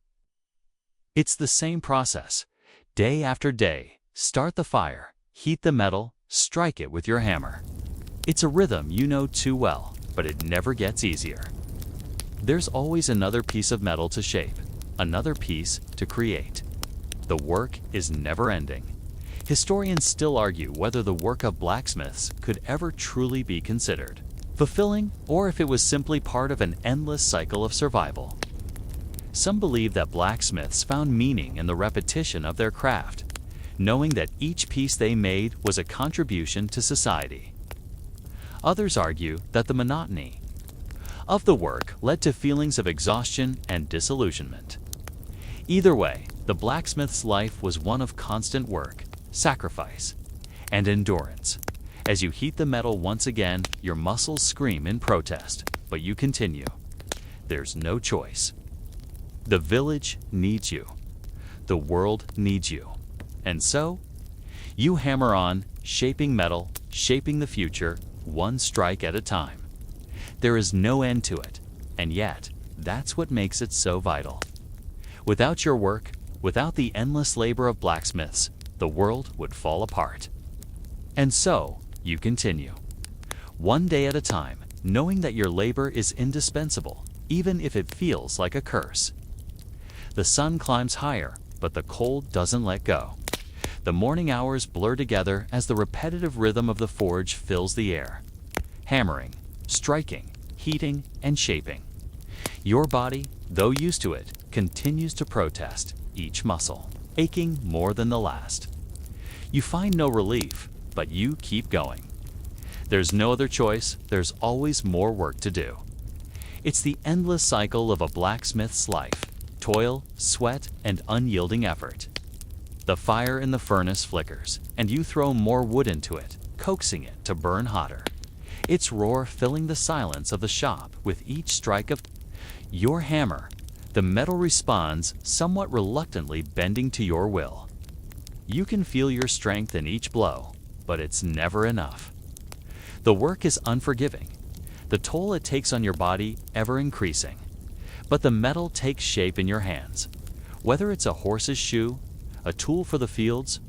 It's the same process. Day after day, start the fire, heat the metal, strike it with your hammer. It's a rhythm you know too well, but it never gets easier. There's always another piece of metal to shape, another piece to create. The work is never ending. Historians still argue whether the work of blacksmiths could ever truly be considered fulfilling, or if it was simply part of an endless cycle of survival. Some believe that blacksmiths found meaning in the repetition of their craft, knowing that each piece they made was a contribution to society. Others argue that the monotony of the work led to feelings of exhaustion and disillusionment. Either way, the blacksmith's life was one of constant work, sacrifice, and endurance. As you heat the metal once again, your muscles scream in protest, but you continue. There's no choice. The village needs you. The world needs you. And so, you hammer on, shaping metal, shaping the future, one strike at a time. There is no end to it, and yet, that's what makes it so vital. Without your work, without the endless labor of blacksmiths, the world would fall apart. And so, you continue. One day at a time, knowing that your labor is indispensable, even if it feels like a curse. The sun climbs higher, but the cold doesn't let go. The morning hours blur together as the repetitive rhythm of the forge fills the air. Hammering, striking, heating, and shaping. Your body, though used to it, continues to protest, each muscle aching more than the last. You find no relief, but you keep going. There's no other choice, there's always more work to do. It's the endless cycle of a blacksmith's life, toil, sweat, and unyielding effort. The fire in the furnace flickers, and you throw more wood into it, coaxing it to burn hotter. Its roar filling the silence of the shop with each strike of your hammer. The metal responds, somewhat reluctantly bending to your will. You can feel your strength in each blow, but it's never enough. The work is unforgiving, the toll it takes on your body ever increasing. But the metal takes shape in your hands. Whether it's a horse's shoe, a tool for the fields,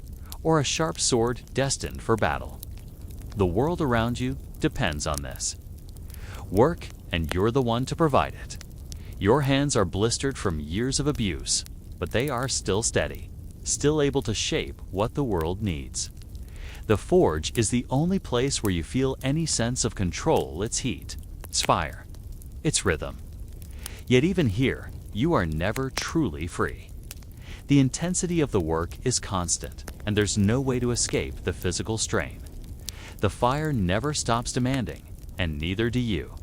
or a sharp sword destined for battle. The world around you depends on this. Work, and you're the one to provide it. Your hands are blistered from years of abuse, but they are still steady, still able to shape what the world needs. The forge is the only place where you feel any sense of control its heat, its fire, its rhythm. Yet even here, you are never truly free. The intensity of the work is constant, and there's no way to escape the physical strain. The fire never stops demanding, and neither do you.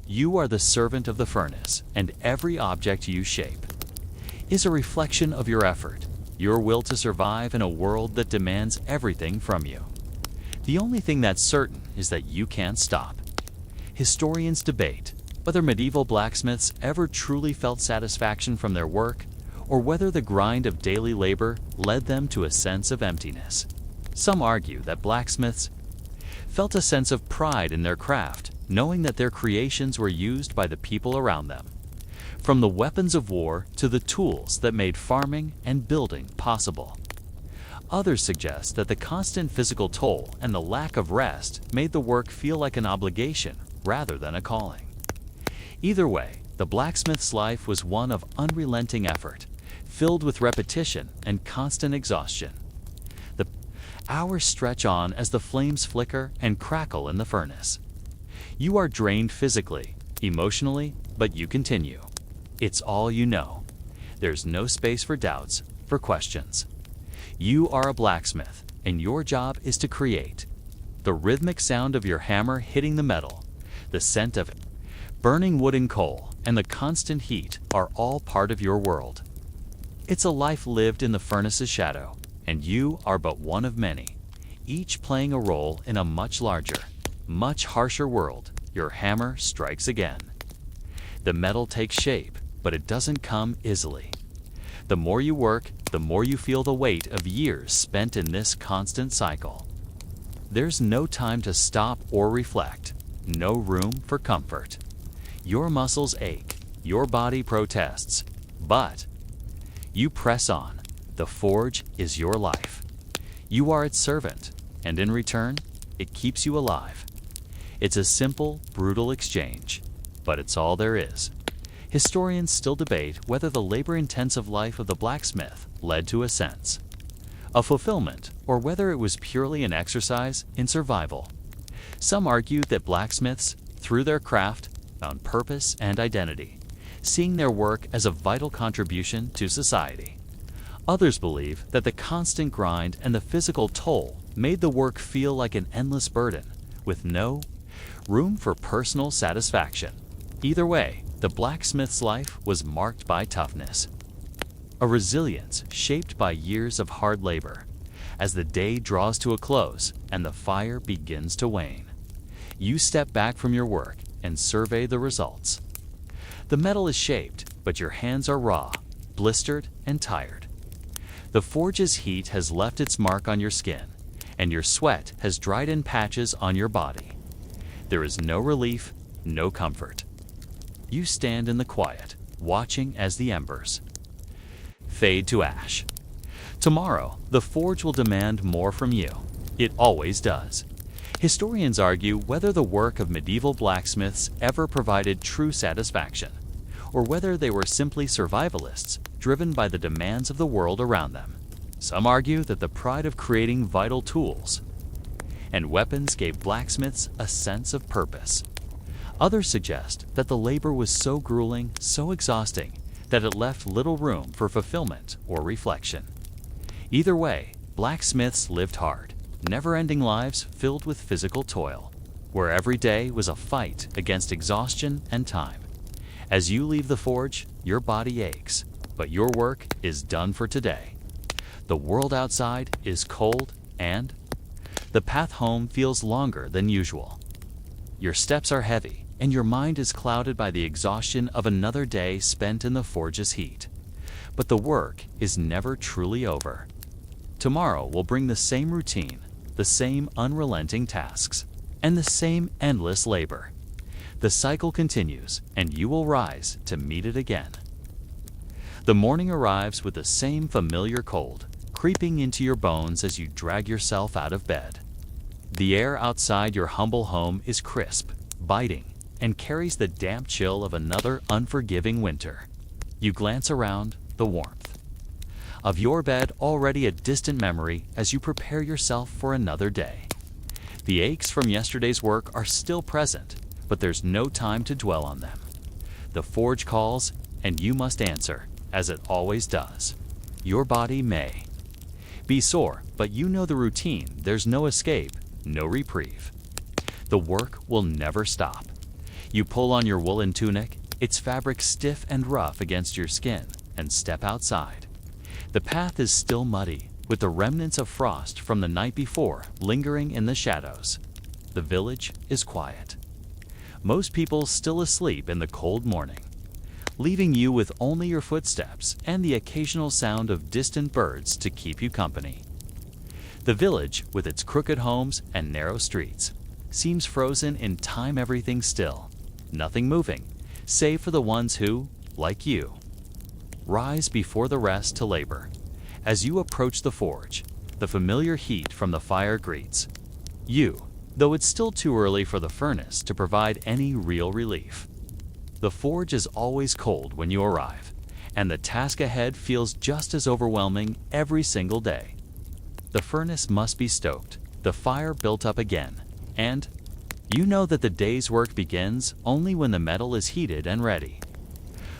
You are the servant of the furnace, and every object you shape is a reflection of your effort, your will to survive in a world that demands everything from you. The only thing that's certain is that you can't stop. Historians debate whether medieval blacksmiths ever truly felt satisfaction from their work, or whether the grind of daily labor led them to a sense of emptiness. Some argue that blacksmiths felt a sense of pride in their craft, knowing that their creations were used by the people around them. From the weapons of war to the tools that made farming and building possible. Others suggest that the constant physical toll and the lack of rest made the work feel like an obligation rather than a calling. Either way, the blacksmith's life was one of unrelenting effort, filled with repetition and constant exhaustion. The hours stretch on as the flames flicker and crackle in the furnace. You are drained physically, emotionally, but you continue. It's all you know. There's no space for doubts, for questions. You are a blacksmith, and your job is to create. The rhythmic sound of your hammer hitting the metal, the scent of burning wood and coal, and the constant heat are all part of your world. It's a life lived in the furnace's shadow, and you are but one of many, each playing a role in a much larger, much harsher world. Your hammer strikes again. The metal takes shape, but it doesn't come easily. The more you work, the more you feel the weight of years spent in this constant cycle. There's no time to stop or reflect, no room for comfort. Your muscles ache, your body protests, but you press on. The forge is your life. You are its servant, and in return, it keeps you alive. It's a simple, brutal exchange, but it's all there is. Historians still debate whether the labor-intensive life of the blacksmith led to a sense of fulfillment, or whether it was purely an exercise in survival. Some argue that blacksmiths, through their craft, found purpose and identity, seeing their work as a vital contribution to society. Others believe that the constant grind and the physical toll made the work feel like an endless burden, with no room for personal satisfaction. Either way, the blacksmith's life was marked by toughness, a resilience shaped by years of hard labor. As the day draws to a close and the fire begins to wane, you step back from your work and survey the results. The metal is shaped, but your hands are raw, blistered, and tired. The forge's heat has left its mark on your skin, and your sweat has dried in patches on your body. There is no relief, no comfort. You stand in the quiet, watching as the embers fade to ash. Tomorrow, the forge will demand more from you. It always does. Historians argue whether the work of medieval blacksmiths ever provided true satisfaction, or whether they were simply survivalists driven by the demands of the world around them. Some argue that the pride of creating vital tools and weapons gave blacksmiths a sense of purpose. Others suggest that the labor was so grueling, so exhausting, that it left little room for fulfillment or reflection. Either way, blacksmiths lived hard, never-ending lives filled with physical toil, where every day was a fight against exhaustion and time. As you leave the forge, your body aches, but your work is done for today. The world outside is cold, and the path home feels longer than usual. Your steps are heavy, and your mind is clouded by the exhaustion of another day spent in the forge's heat. But the work is never truly over. Tomorrow will bring the same routine, the same unrelenting tasks, and the same endless labor. The cycle continues, and you will rise to meet it again. The morning arrives with the same familiar cold, creeping into your bones as you drag yourself out of bed. The air outside your humble home is crisp, biting, and carries the damp chill of another unforgiving winter. You glance around, the warmth of your bed already a distant memory as you prepare yourself for another day. The aches from yesterday's work are still present, but there's no time to dwell on them. The forge calls, and you must answer, as it always does. Your body may be sore, but you know the routine. There's no escape, no reprieve. The work will never stop. You pull on your woolen tunic, its fabric stiff and rough against your skin, and step outside. The path is still muddy, with the remnants of frost from the night before lingering in the shadows. The village is quiet. Most people still asleep in the cold morning, leaving you with only your footsteps and the occasional sound of distant birds to keep you company. The village, with its crooked homes and narrow streets, seems frozen in time, everything still, nothing moving, save for the ones who, like you, rise before the rest to labor. As you approach the forge, the familiar heat from the fire greets you, though it's still too early for the furnace to provide any real relief. The forge is always cold when you arrive, and the task ahead feels just as overwhelming every single day. The furnace must be stoked, the fire built up again, and you know that the day's work begins only when the metal is heated and ready.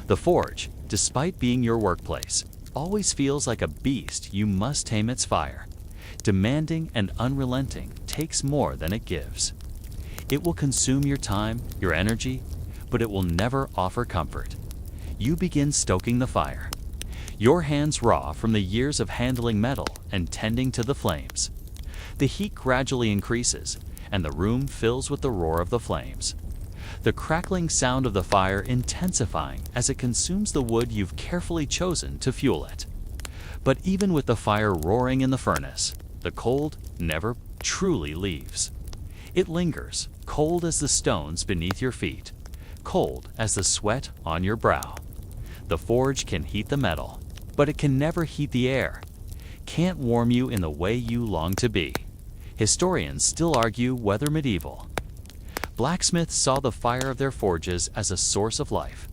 The forge, despite being your workplace, always feels like a beast you must tame its fire. Demanding and unrelenting takes more than it gives. It will consume your time, your energy, but it will never offer comfort. You begin stoking the fire, your hands raw from the years of handling metal and tending to the flames. The heat gradually increases, and the room fills with the roar of the flames. The crackling sound of the fire intensifying as it consumes the wood you've carefully chosen to fuel it. But even with the fire roaring in the furnace, the cold never truly leaves. It lingers, cold as the stones beneath your feet, cold as the sweat on your brow. The forge can heat the metal, but it can never heat the air, can't warm you in the way you long to be. Historians still argue whether medieval blacksmiths saw the fire of their forges as a source of life,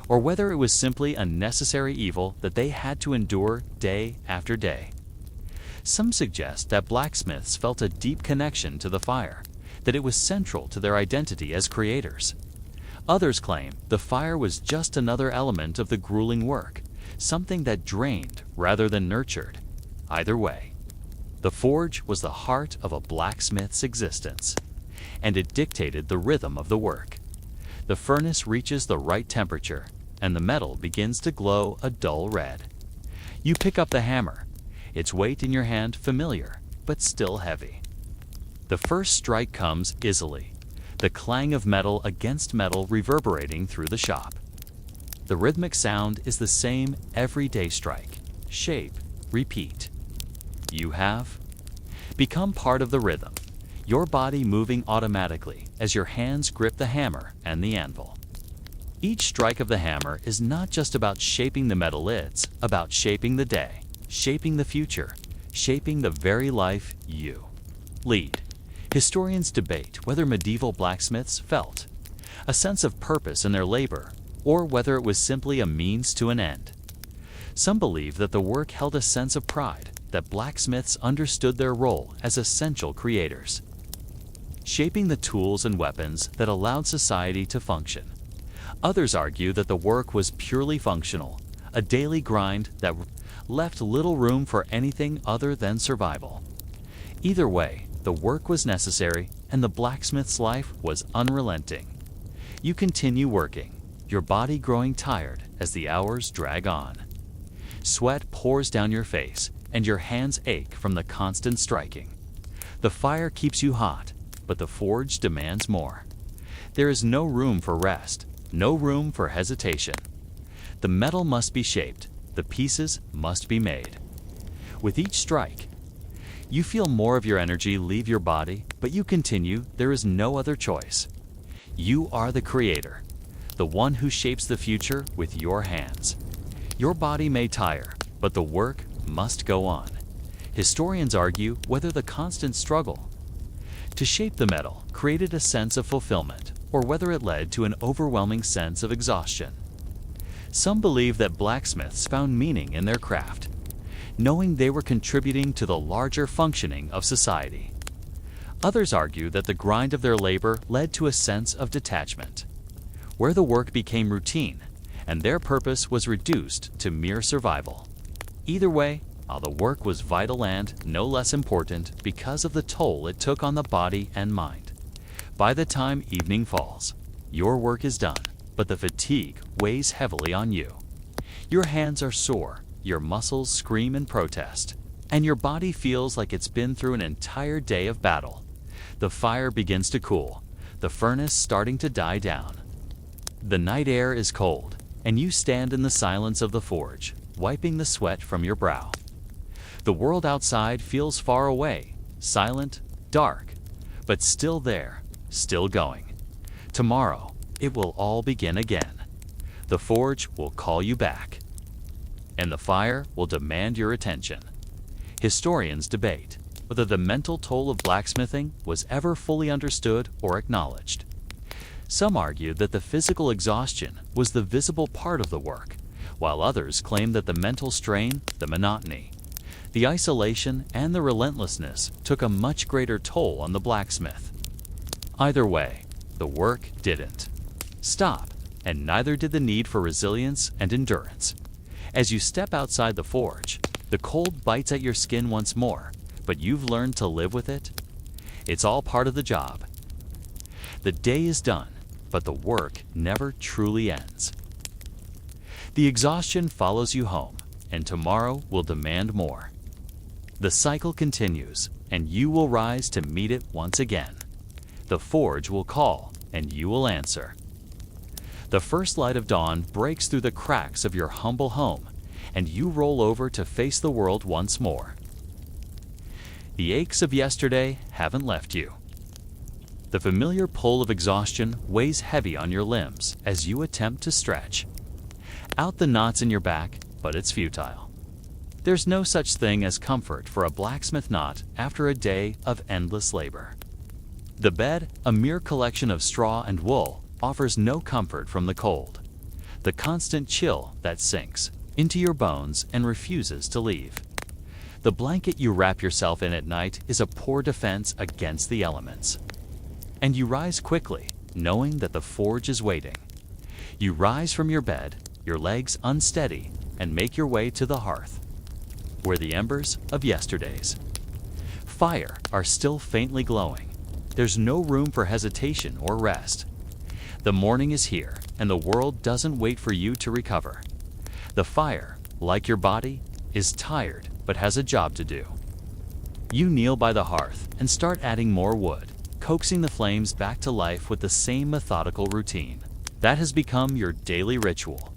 or whether it was simply a necessary evil that they had to endure day after day. Some suggest that blacksmiths felt a deep connection to the fire, that it was central to their identity as creators. Others claim the fire was just another element of the grueling work, something that drained rather than nurtured. Either way, the forge was the heart of a blacksmith's existence, and it dictated the rhythm of the work. The furnace reaches the right temperature, and the metal begins to glow a dull red. You pick up the hammer, its weight in your hand familiar, but still heavy. The first strike comes easily, the clang of metal against metal reverberating through the shop. The rhythmic sound is the same everyday strike, shape, repeat. You have become part of the rhythm, your body moving automatically as your hands grip the hammer and the anvil. Each strike of the hammer is not just about shaping the metal, it's about shaping the day, shaping the future, shaping the very life you lead. Historians debate whether medieval blacksmiths felt a sense of purpose in their labor, or whether it was simply a means to an end. Some believe that the work held a sense of pride, that blacksmiths understood their role as essential creators, shaping the tools and weapons that allowed society to function. Others argue that the work was purely functional, a daily grind that left little room for anything other than survival. Either way, the work was necessary, and the blacksmith's life was unrelenting. You continue working, your body growing tired as the hours drag on. Sweat pours down your face, and your hands ache from the constant striking. The fire keeps you hot, but the forge demands more. There is no room for rest, no room for hesitation. The metal must be shaped, the pieces must be made. With each strike, you feel more of your energy leave your body, but you continue. There is no other choice. You are the creator, the one who shapes the future with your hands. Your body may tire, but the work must go on. Historians argue whether the constant struggle to shape the metal created a sense of fulfillment, or whether it led to an overwhelming sense of exhaustion. Some believe that blacksmiths found meaning in their craft, knowing they were contributing to the larger functioning of society. Others argue that the grind of their labor led to a sense of detachment, where the work became routine and their purpose was reduced to mere survival. Either way, while the work was vital and no less important because of the toll it took on the body and mind. By the time evening falls, your work is done, but the fatigue weighs heavily on you. Your hands are sore, your muscles scream in protest, and your body feels like it's been through an entire day of battle. The fire begins to cool, the furnace starting to die down. The night air is cold, and you stand in the silence of the forge, wiping the sweat from your brow. The world outside feels far away, silent, dark, but still there, still going. Tomorrow, it will all begin again. The forge will call you back, and the fire will demand your attention. Historians debate whether the mental toll of blacksmithing was ever fully understood or acknowledged. Some argue that the physical exhaustion was the visible part of the work, while others claim that the mental strain, the monotony, the isolation, and the relentlessness took a much greater toll on the blacksmith. Either way, the work didn't stop, and neither did the need for resilience and endurance. As you step outside the forge, the cold bites at your skin once more, but you've learned to live with it. It's all part of the job. The day is done, but the work never truly ends. The exhaustion follows you home, and tomorrow will demand more. The cycle continues, and you will rise to meet it once again. The forge will call, and you will answer. The first light of dawn breaks through the cracks of your humble home, and you roll over to face the world once more. The aches of yesterday haven't left you. The familiar pull of exhaustion weighs heavy on your limbs as you attempt to stretch out the knots in your back, but it's futile. There's no such thing as comfort for a blacksmith knot after a day of endless labor. The bed, a mere collection of straw and wool, offers no comfort from the cold, the constant chill that sinks into your bones and refuses to leave. The blanket you wrap yourself in at night is a poor defense against the elements. And you rise quickly, knowing that the forge is waiting. You rise from your bed, your legs unsteady, and make your way to the hearth, where the embers of yesterday's fire are still faintly glowing. There's no room for hesitation or rest. The morning is here, and the world doesn't wait for you to recover. The fire, like your body, is tired but has a job to do. You kneel by the hearth and start adding more wood, coaxing the flames back to life with the same methodical routine. That has become your daily ritual.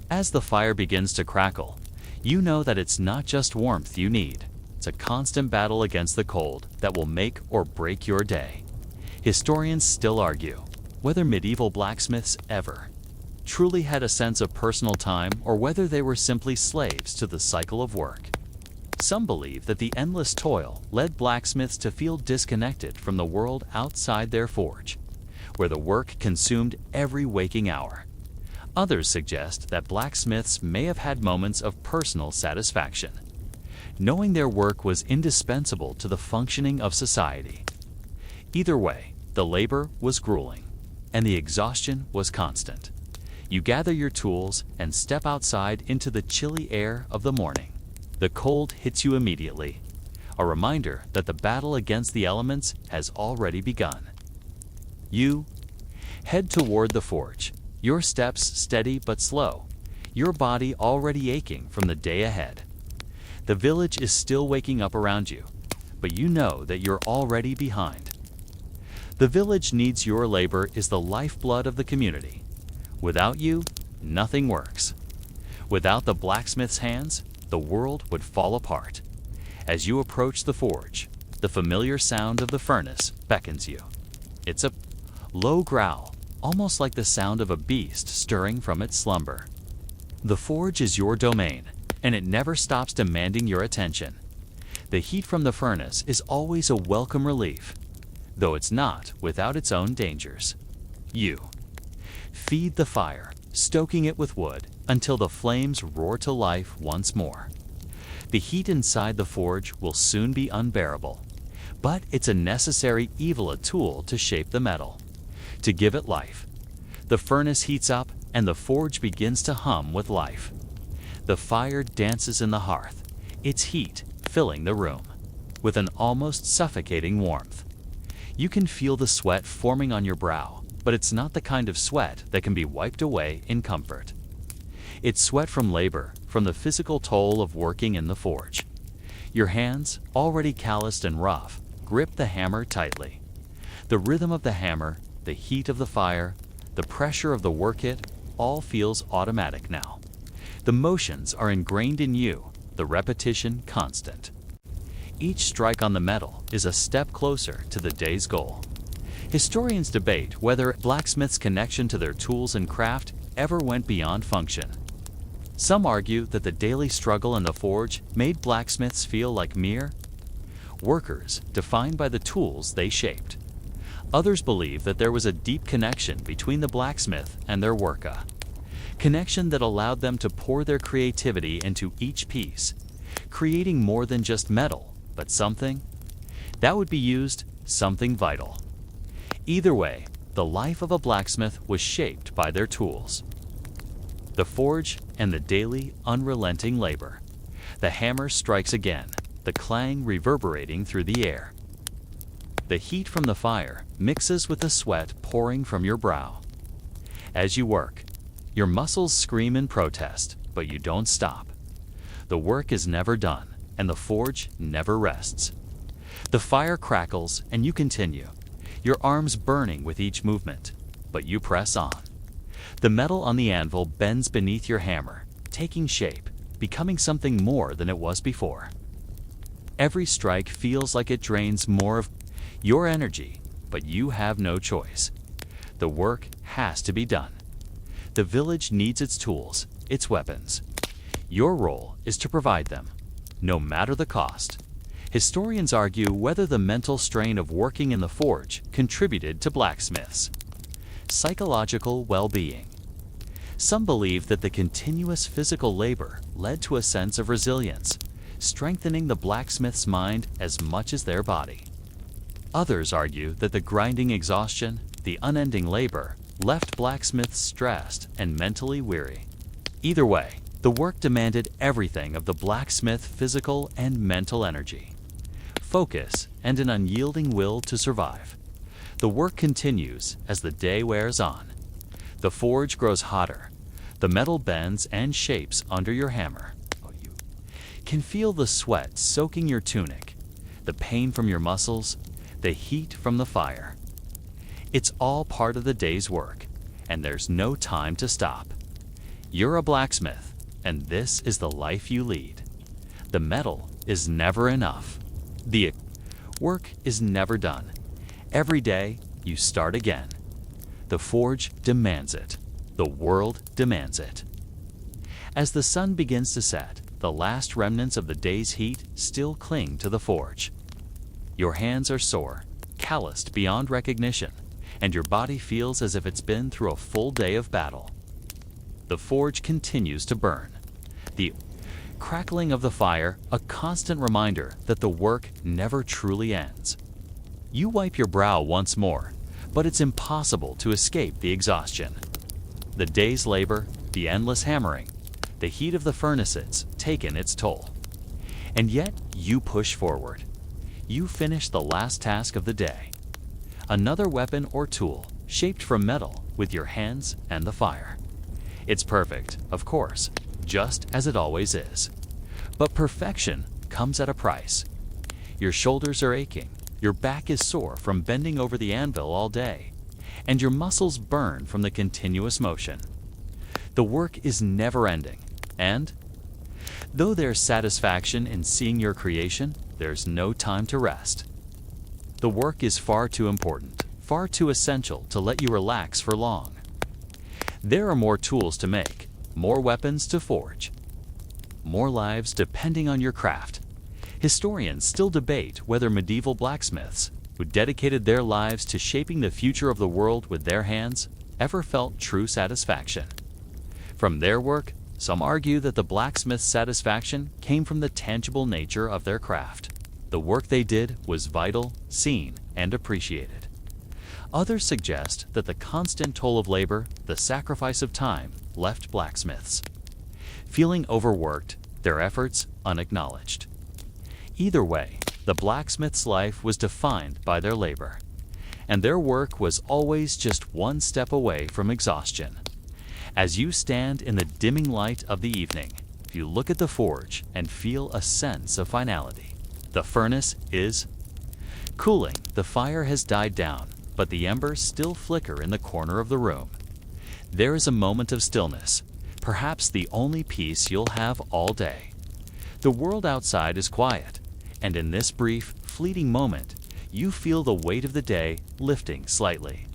As the fire begins to crackle, you know that it's not just warmth you need. It's a constant battle against the cold that will make or break your day. Historians still argue whether medieval blacksmiths ever truly had a sense of personal time or whether they were simply slaves to the cycle of work. Some believe that the endless toil led blacksmiths to feel disconnected from the world outside their forge, where the work consumed every waking hour. Others suggest that blacksmiths may have had moments of personal satisfaction, knowing their work was indispensable to the functioning of society. Either way, the labor was grueling, and the exhaustion was constant. You gather your tools and step outside into the chilly air of the morning. The cold hits you immediately, a reminder that the battle against the elements has already begun. You head toward the forge, your steps steady but slow, your body already aching from the day ahead. The village is still waking up around you, but you know that you're already behind. The village needs your labor is the lifeblood of the community. Without you, nothing works. Without the blacksmith's hands, the world would fall apart. As you approach the forge, the familiar sound of the furnace beckons you. It's a low growl, almost like the sound of a beast stirring from its slumber. The forge is your domain, and it never stops demanding your attention. The heat from the furnace is always a welcome relief, though it's not without its own dangers. You feed the fire, stoking it with wood until the flames roar to life once more. The heat inside the forge will soon be unbearable, but it's a necessary evil, a tool to shape the metal, to give it life. The furnace heats up and the forge begins to hum with life. The fire dances in the hearth, its heat filling the room with an almost suffocating warmth. You can feel the sweat forming on your brow, but it's not the kind of sweat that can be wiped away in comfort. It's sweat from labor, from the physical toll of working in the forge. Your hands, already calloused and rough, grip the hammer tightly. The rhythm of the hammer, the heat of the fire, the pressure of the work hit, all feels automatic now. The motions are ingrained in you, the repetition constant. Each strike on the metal is a step closer to the day's goal. Historians debate whether blacksmiths' connection to their tools and craft ever went beyond function. Some argue that the daily struggle in the forge made blacksmiths feel like mere workers defined by the tools they shaped. Others believe that there was a deep connection between the blacksmith and their work, a connection that allowed them to pour their creativity into each piece, creating more than just metal, but something that would be used, something vital. Either way, the life of a blacksmith was shaped by their tools. The forge and the daily, unrelenting labor. The hammer strikes again, the clang reverberating through the air. The heat from the fire mixes with the sweat pouring from your brow. As you work, your muscles scream in protest, but you don't stop. The work is never done, and the forge never rests. The fire crackles, and you continue, your arms burning with each movement, but you press on. The metal on the anvil bends beneath your hammer, taking shape, becoming something more than it was before. Every strike feels like it drains more of your energy, but you have no choice. The work has to be done. The village needs its tools, its weapons. Your role is to provide them, no matter the cost. Historians argue whether the mental strain of working in the forge contributed to blacksmiths' psychological well-being. Some believe that the continuous physical labor led to a sense of resilience, strengthening the blacksmith's mind as much as their body. Others argue that the grinding exhaustion, the unending labor, left blacksmiths stressed and mentally weary. Either way, the work demanded everything of the blacksmith: physical and mental energy, focus, and an unyielding will to survive. The work continues as the day wears on. The forge grows hotter. The metal bends and shapes under your hammer. You can feel the sweat soaking your tunic, the pain from your muscles, the heat from the fire. It's all part of the day's work, and there's no time to stop. You're a blacksmith, and this is the life you lead. The metal is never enough. The work is never done. Every day, you start again. The forge demands it. The world demands it. As the sun begins to set, the last remnants of the day's heat still cling to the forge. Your hands are sore, calloused beyond recognition, and your body feels as if it's been through a full day of battle. The forge continues to burn. The crackling of the fire, a constant reminder that the work never truly ends. You wipe your brow once more, but it's impossible to escape the exhaustion. The day's labor, the endless hammering, the heat of the furnaces taken its toll. And yet you push forward. You finish the last task of the day. Another weapon or tool shaped from metal with your hands and the fire. It's perfect, of course, just as it always is. But perfection comes at a price. Your shoulders are aching, your back is sore from bending over the anvil all day, and your muscles burn from the continuous motion. The work is never-ending, and though there's satisfaction in seeing your creation, there's no time to rest. The work is far too important, far too essential to let you relax for long. There are more tools to make, more weapons to forge, more lives depending on your craft. Historians still debate whether medieval blacksmiths, who dedicated their lives to shaping the future of the world with their hands, ever felt true satisfaction. From their work, some argue that the blacksmith's satisfaction came from the tangible nature of their craft. The work they did was vital, seen, and appreciated. Others suggest that the constant toll of labor, the sacrifice of time, left blacksmiths feeling overworked, their efforts unacknowledged. Either way, the blacksmith's life was defined by their labor, and their work was always just one step away from exhaustion. As you stand in the dimming light of the evening, you look at the forge and feel a sense of finality. The furnace is cooling, the fire has died down, but the embers still flicker in the corner of the room. There is a moment of stillness, perhaps the only peace you'll have all day. The world outside is quiet, and in this brief, fleeting moment, you feel the weight of the day lifting slightly.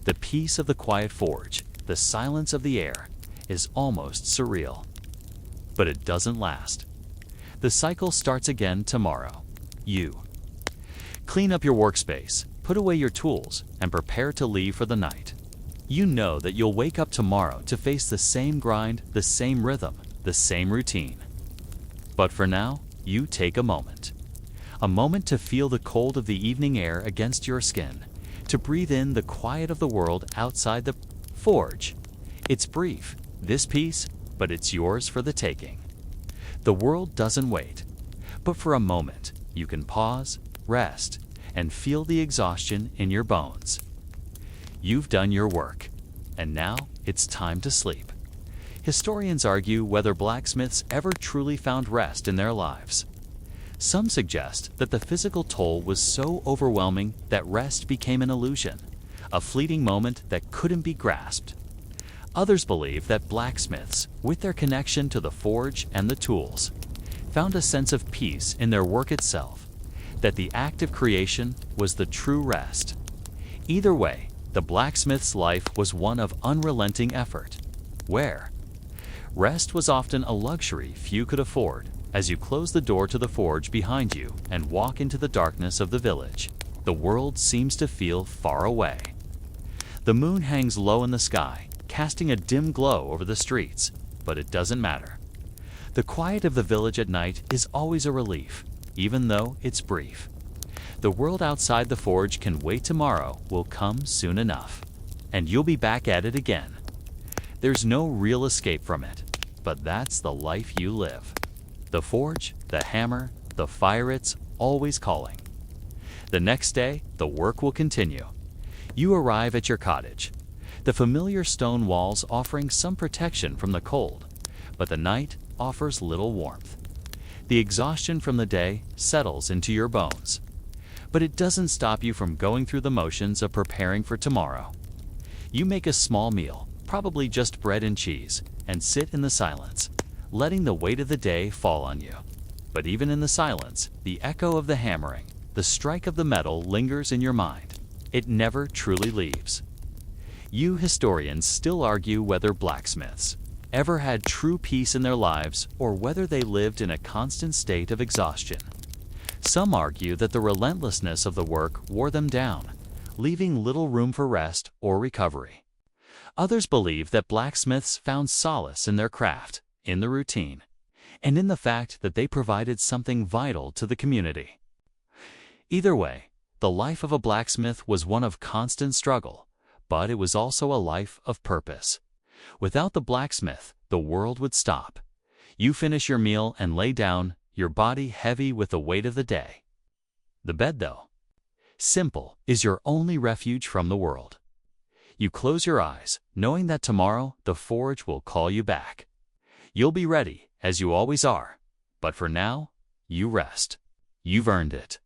The peace of the quiet forge, the silence of the air, is almost surreal. but it doesn't last. The cycle starts again tomorrow. You clean up your workspace, put away your tools, and prepare to leave for the night. You know that you'll wake up tomorrow to face the same grind, the same rhythm, the same routine. But for now, you take a moment to feel the cold of the evening air against your skin, to breathe in the quiet of the world outside the forge. It's brief, this piece, but it's yours for the taking. The world doesn't wait, but for a moment, you can pause, rest, and feel the exhaustion in your bones. You've done your work, and now it's time to sleep. Historians argue whether blacksmiths ever truly found rest in their lives. Some suggest that the physical toll was so overwhelming that rest became an illusion, a fleeting moment that couldn't be grasped. Others believe that blacksmiths, with their connection to the forge and the tools, found a sense of peace in their work itself, that the act of creation was the true rest. Either way, the blacksmith's life was one of unrelenting effort, where rest was often a luxury few could afford. As you close the door to the forge behind you and walk into the darkness of the village, the world seems to feel far away. The moon hangs low in the sky, casting a dim glow over the streets, but it doesn't matter. The quiet of the village at night is always a relief, even though it's brief. The world outside the forge can wait. Tomorrow will come soon enough, and you'll be back at it again. There's no real escape from it, but that's the life you live. The forge, the hammer, the fire, it's always calling. The next day, the work will continue. You arrive at your cottage, the familiar stone walls offering some protection from the cold, but the night offers little warmth. The exhaustion from the day settles into your bones, but it doesn't stop you from going through the motions of preparing for tomorrow. You make a small meal, probably just bread and cheese, and sit in the silence, letting the weight of the day fall on you. But even in the silence, the echo of the hammering, the strike of the metal lingers in your mind. It never truly leaves. You historians still argue whether blacksmiths ever had true peace in their lives or whether they lived in a constant state of exhaustion. Some argue that the relentlessness of the work wore them down, leaving little room for rest or recovery. Others believe that blacksmiths found solace in their craft, in the routine, and in the fact that they provided something vital to the community. Either way, the life of a blacksmith was one of constant struggle, but it was also a life of purpose. Without the blacksmith, the world would stop. You finish your meal and lay down, your body heavy with the weight of the day. The bed, though simple, is your only refuge from the world. You close your eyes, knowing that tomorrow the forge will call you back. You'll be ready, as you always are, but for now, you rest. You've earned it.